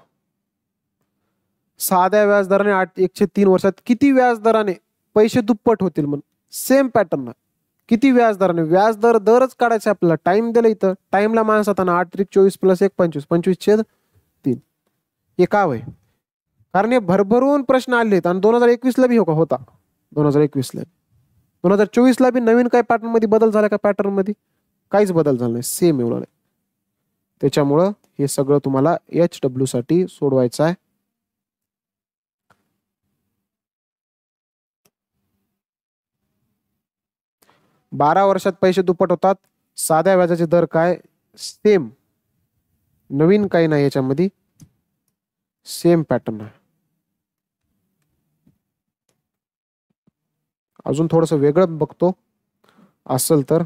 साध्या व्याजदराने 103 वर्षात किती व्याजदराने पैसे दुप्पट होतील. म्हणून सेम पॅटर्न. किती व्याजदराने, व्याजदर दरच काढायचा आपल्याला. टाइम दिला इथं, टाइमला माणूस आता 8 त्रिक 24 प्लस 1 25, 25/3. हे का होय, कारण हे भरभरून प्रश्न आले. आणि 2021 ला बी होता, 2021 ला, 2024 ला बी नवीन काय पॅटर्न मध्ये बदल झाला का, पॅटर्न मध्ये काहीच बदल झाला नाही, सेम एवढं. त्याच्यामुळं हे सगळं तुम्हाला HW साठी सोडवायचं आहे. बारा वर्षात पैसे दुप्पट होतात. साध्या व्याजाचे दर काय, सेम, नवीन काही नाही याच्यामध्ये, सेम पॅटर्न आहे. अजून थोडस वेगळं बघतो असेल तर.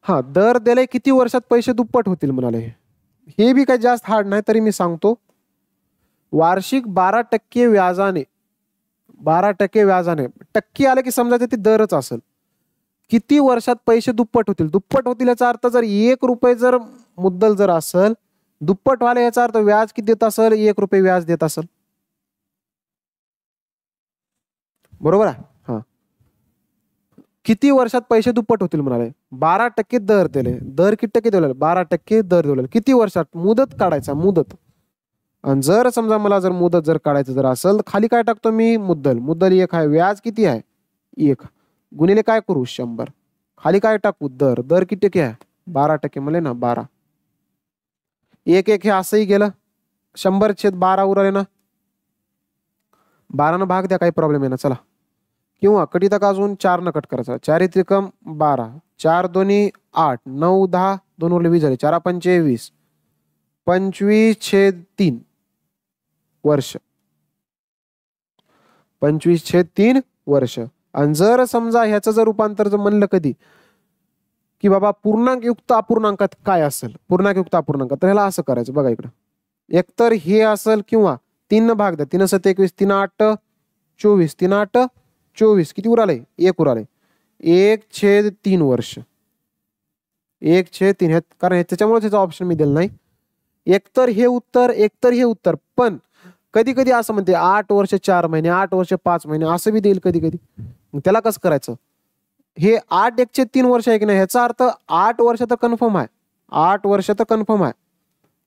हा, दर दिले किती वर्षात पैसे दुप्पट होतील म्हणाले. हे बी काही जास्त हार्ड नाही, तरी मी सांगतो. वार्षिक 12% व्याजाने, 12% व्याजाने, टक्के आले की समजा ते दरच असेल. किती वर्षात पैसे दुप्पट होतील. दुप्पट होतील याचा अर्थ जर 1 रुपये जर मुद्दल जर असेल, दुप्पट वाले याचा अर्थ व्याज किती देत असेल, 1 रुपये व्याज देत असेल. बरोबर आहे. हा, किती वर्षात पैसे दुप्पट होतील म्हणाले. 12% दर दिले. दर किती टक्के दिले, 12% दर दिले. किती वर्षात, मुदत काढायचा, मुदत. आणि जर समजा मला जर मुदत जर काढायचं जर असेल तर खाली काय टाकतो मी, मुद्दल. मुद्दल 1 आहे, व्याज किती आहे 1, गुणिले काय करू 100, खाली काय टाकू दर. दर किती टक्के आहे, 12% म्हणले ना, 12. 1 1 हे असंही गेलं, 100/12 उरले ना, 12 भाग द्या, काही प्रॉब्लेम आहे ना. चला, किंवा कटी तक अजून 4 कट करायचा. 4 त्रिकम 12, 4 दोन्ही 8, 9 10 2 उरले 20 झाले, 4 पंचे 20, 25/3 वर्ष, 25/3 वर्ष. आणि जर समजा ह्याचं जर रूपांतर जर म्हणलं कधी की बाबा पूर्णांक युक्त अपूर्णांकात काय असेल, पूर्णांक युक्त अपूर्णांकात, तर ह्याला असं करायचं बघा इकडं. एकतर हे असेल किंवा 3 भाग द्या, 3 7 21, 3 8 24, 3 8 24, किती उराले? 1 उराले. 1/3 वर्ष, 1/3, कारण त्याच्यामुळे त्याचा ऑप्शन मी दिला नाही. एकतर हे उत्तर, एकतर हे उत्तर. पण कधी कधी असं म्हणते 8 वर्ष 4 महिने, 8 वर्ष 5 महिने असं बी देईल कधी कधी. त्याला कसं करायचं? हे 8/3 वर्ष आहे की नाही, ह्याचा अर्थ 8 वर्ष तर कन्फर्म आहे, 8 वर्ष तर कन्फर्म आहे.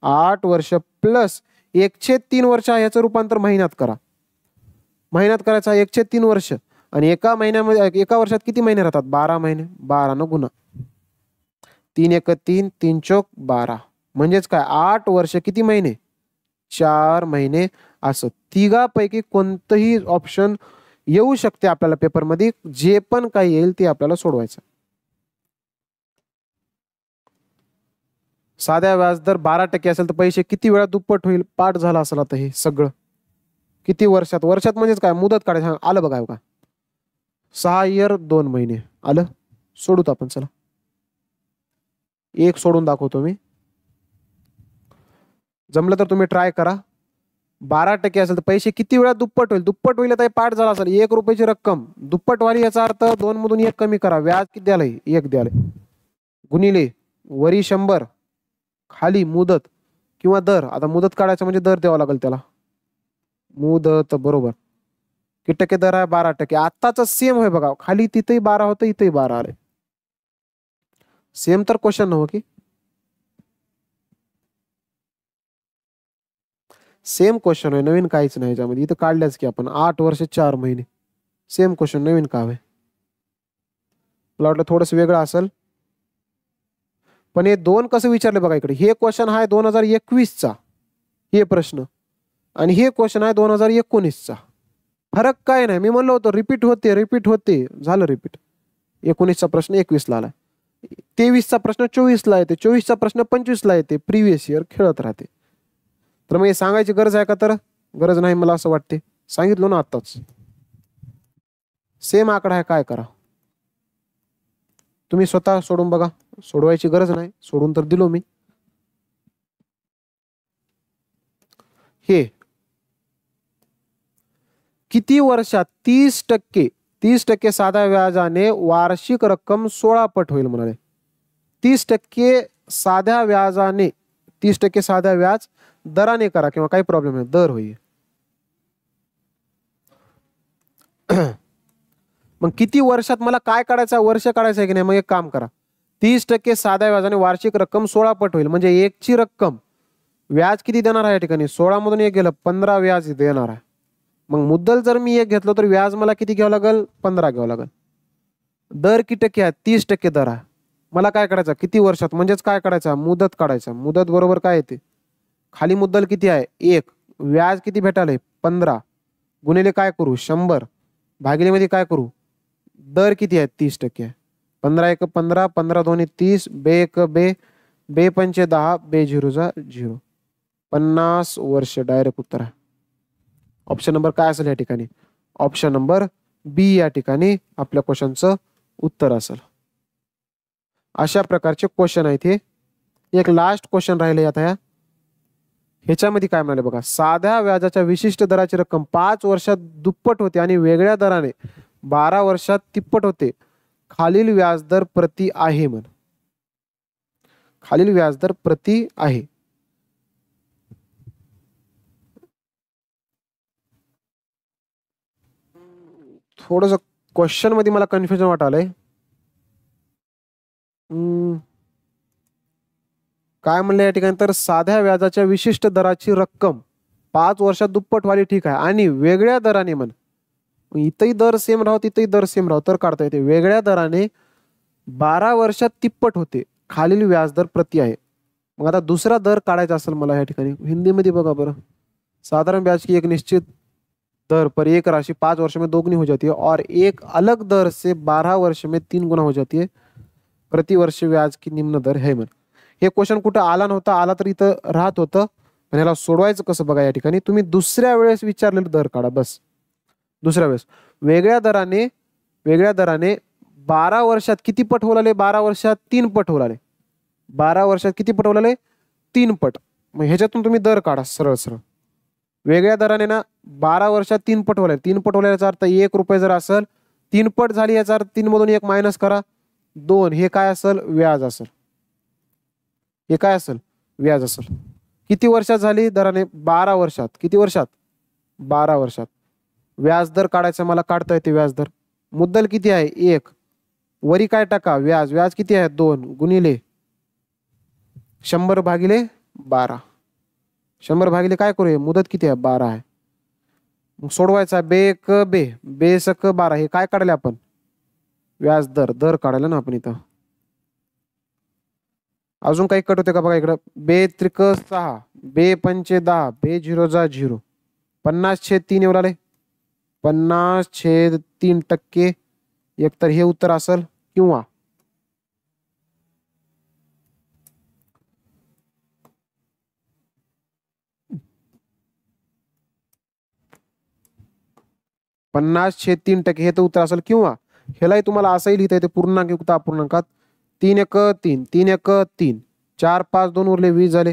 8 वर्ष प्लस 1/3 वर्ष आहे, ह्याचं रूपांतर महिन्यात करा. महिन्यात करायचं 1/3 वर्ष. आणि एका महिन्यामध्ये, एका वर्षात किती महिने राहतात? 12 महिने. 12 न गुणा 3 1 3, 3 चौक 12. म्हणजेच काय? 8 वर्ष किती महिने? 4 महिने. असं तिघापैकी कोणतंही ऑप्शन येऊ शकते आपल्याला पेपरमध्ये. जे पण काही येईल ते आपल्याला सोडवायचं. साध्या व्याजदर 12% असेल तर पैसे किती वेळा दुप्पट होईल? पाठ झाला असेल आता हे सगळं. किती वर्षात? वर्षात म्हणजेच काय? मुदत काढायचं. आलं बघा का? 6 इयर 2 महिने आलं. सोडूत आपण. चला एक सोडून दाखवतो मी. जमलं तर तुम्ही ट्राय करा. 12% असेल तर पैसे किती वेळा दुप्पट होईल? दुप्पट होईल तर पाठ झाला असेल. 1 रुपयाची रक्कम दुप्पट वाली, याचा अर्थ 2 मधून 1 कमी करा. व्याज किती द्यालंय? 1 द्यालंय. गुणिले वरी 100, खाली मुदत किंवा दर. आता मुदत काढायचं म्हणजे दर द्यावा लागेल त्याला. मुदत बरोबर किती टक्के दर आहे? 12%. आत्ताच सेम होय बघा. खाली तिथेही 12 होतं, इथेही 12 आले. सेम तर क्वेश्चन नव्ह की? सेम क्वेश्चन आहे, नवीन काहीच नाही याच्यामध्ये. इथं काढल्याच की आपण 8 वर्ष 4 महिने. सेम क्वेश्चन, नवीन का हवे? मला वाटलं थोडंसं वेगळं असेल. पण हे 2 कसं विचारले बघा इकडे. हे क्वेश्चन आहे 2021चा हे प्रश्न, आणि हे क्वेश्चन आहे 2019चा. फरक काय नाही. मी म्हणलो होतो रिपीट होते, रिपीट होते, झालं रिपीट. 19चा प्रश्न 21ला आला, 23चा प्रश्न 24ला येते, 24चा प्रश्न 25ला येते. प्रिव्हियस इयर खेळत राहते. तर मग हे सांगायची गरज आहे का? तर गरज नाही मला असं वाटते. सांगितलं ना आत्ताच. सेम आकडा आहे, काय करा तुम्ही स्वतः सोडून बघा. सोडवायची गरज नाही, सोडून तर दिलो मी. हे किती वर्षात 30% साध्या व्याजाने वार्षिक रक्कम 16 पट होईल म्हणाले. 30% साध्या व्याजाने, 30% साध्या व्याज दराने करा किंवा काही प्रॉब्लेम नाही, दर होईल. मग किती वर्षात मला काय काढायचं? वर्ष काढायचं आहे की नाही? मग एक काम करा. 30% साध्या व्याजाने वार्षिक रक्कम 16 पट होईल. म्हणजे 1ची रक्कम व्याज किती देणार आहे या ठिकाणी? 16 मधून 1 गेलं 15 व्याज देणार आहे. मग मुद्दल जर मी 1 घेतलं तर व्याज मला किती घ्यावं लागेल? 15 घ्यावं लागेल. दर किती टक्के आहे? 30% दर आहे. मला काय करायचं? किती वर्षात म्हणजेच काय करायचं? मुदत काढायचं. मुदत बरोबर काय येते? खाली मुद्दल किती आहे? 1. व्याज किती भेटायलंय? 15. गुणिले काय करू? 100. भागिलेमध्ये काय करू? दर किती आहे? 30% आहे. 15 1 15, 15 2 30, बे 1 बे, बे 5 10, बे 0 0. 50 वर्ष डायरेक्ट उत्तर आहे. ऑप्शन नंबर काय असेल या ठिकाणी? ऑप्शन नंबर बी या ठिकाणी आपल्या क्वेश्चनचं उत्तर असेल. अशा प्रकारचे क्वेश्चन आहेत हे. एक लास्ट क्वेश्चन राहिले आता ह्याच्यामध्ये काय म्हणाले बघा. साध्या व्याजाच्या विशिष्ट दराची रक्कम 5 वर्षात दुप्पट होते आणि वेगळ्या दराने 12 वर्षात तिप्पट होते. खालील व्याजदर प्रति आहे म्हण. खालील व्याजदर प्रति आहे. थोडस क्वेश्चन मध्ये मला कन्फ्युजन वाटालंय. काय म्हणलं या ठिकाणी? तर साध्या व्याजाच्या विशिष्ट दराची रक्कम 5 वर्षात दुप्पट व्हावी, ठीक आहे, आणि वेगळ्या दराने म्हण. इथंही दर सेम राहो, तिथंही दर सेम राहो, तर काढता येते. वेगळ्या दराने 12 वर्षात तिप्पट होते. खालील व्याजदर प्रति आहे. मग आता दुसरा दर काढायचा असेल मला या ठिकाणी. हिंदीमध्ये बघा बरं. साधारण ब्याज की एक निश्चित दर पर एक राशि 5 वर्ष में 2 गुनी हो जाती है और एक अलग दर से 12 वर्ष में 3 गुना हो जाती है. प्रति वर्ष व्याज की निम्न दर है. मन हे क्वेश्चन कुठं आला नव्हता, आला तर इथं राहत होतं. पण ह्याला सोडवायचं कसं बघा. या ठिकाणी तुम्ही दुसऱ्या वेळेस विचारलेलं दर काढा बस. दुसऱ्या वेळेस वेगळ्या दराने 12 वर्षात किती पट होलाले? 12 वर्षात 3 पट होलाले. 12 वर्षात किती पट होलाले? 3 पट. मग ह्याच्यातून तुम्ही दर काढा सरळ सरळ. वेगळ्या दराने ना 12 वर्षात 3 पट होलाय. 3 पट होल्याचा अर्थ 1 रुपये जर असेल, 3 पट झाली याचा अर्थ 3 मधून 1 मायनस करा, 2. हे काय असेल? व्याज असेल. हे काय असेल? व्याज असेल. किती वर्षात झाली दराने? 12 वर्षात. किती वर्षात? 12 वर्षात. व्याजदर काढायचा मला, काढता येते व्याजदर. मुद्दल किती आहे? 1. वरी काय टाका? व्याज. व्याज किती आहे? 2 गुणिले 100 भागिले 12. 100 भागिले काय करूया? मुदत किती आहे? 12 आहे. मग सोडवायचा. बे सक 12. हे काय काढले आपण? व्याजदर. दर काढायला ना आपण इथं. अजून काही कट होते का बघा इकडं. बे त्रिक 6, बे पंचे 10, बे 0 जा 0. 50/3 एवढं आले. 50/3%. एकतर हे उत्तर असेल किंवा 50/3% हे तर उत्तर असेल, किंवा ह्यालाही तुम्हाला असंही लिहिता येते पूर्णांक युक्त अपूर्णांकात. 3 1 3, 3 1 3, 4 5 2 उरले 20 झाले.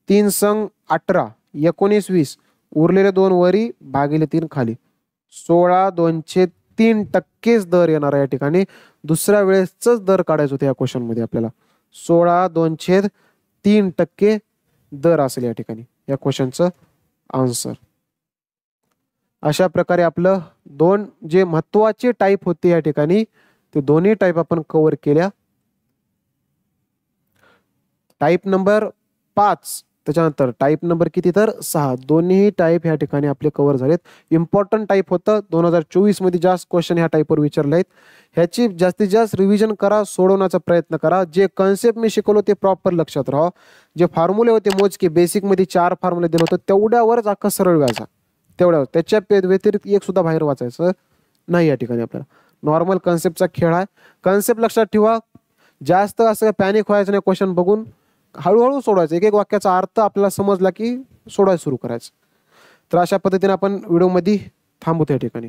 3 संग 18, 19 20, उरलेले 2 वरी भागिले 3 खाली. 16/203% दर येणार आहे या ठिकाणी. दुसऱ्या वेळेसच दर काढायचं होतं या क्वेश्चन मध्ये आपल्याला. 16/203% दर असेल या ठिकाणी या क्वेश्चनचं आन्सर. अशा प्रकारे आपलं 2 जे महत्वाचे टाईप होते या ठिकाणी ते दोन्ही टाईप आपण कव्हर केल्या. टाईप नंबर 5, त्याच्यानंतर टाईप नंबर किती तर 6, दोन्ही टाईप ह्या ठिकाणी आपले कव्हर झालेत. इम्पॉर्टंट टाईप होतं. 2024 मध्ये जास्त क्वेश्चन ह्या टाईपवर विचारले आहेत. ह्याची जास्तीत जास्त रिव्हिजन करा, सोडवण्याचा प्रयत्न करा. जे कन्सेप्ट मी शिकवलो ते प्रॉपर लक्षात राहा. जे फॉर्म्युले होते मोजके बेसिकमध्ये 4 फॉर्म्युले दिले होते तेवढ्यावरच अख्खा सरळ व्याजा. तेवढ्यावर, त्याच्या व्यतिरिक्त एक सुद्धा बाहेर वाचायचं नाही या ठिकाणी. आपल्याला नॉर्मल कन्सेप्टचा खेळ आहे. कन्सेप्ट लक्षात ठेवा. जास्त असं पॅनिक व्हायचं नाही. क्वेश्चन बघून हळूहळू सोडवायचं. एक एक वाक्याचा अर्थ आपल्याला समजला की सोडवायला सुरू करायचं. तर अशा पद्धतीने आपण व्हिडिओमध्ये थांबू त्या ठिकाणी.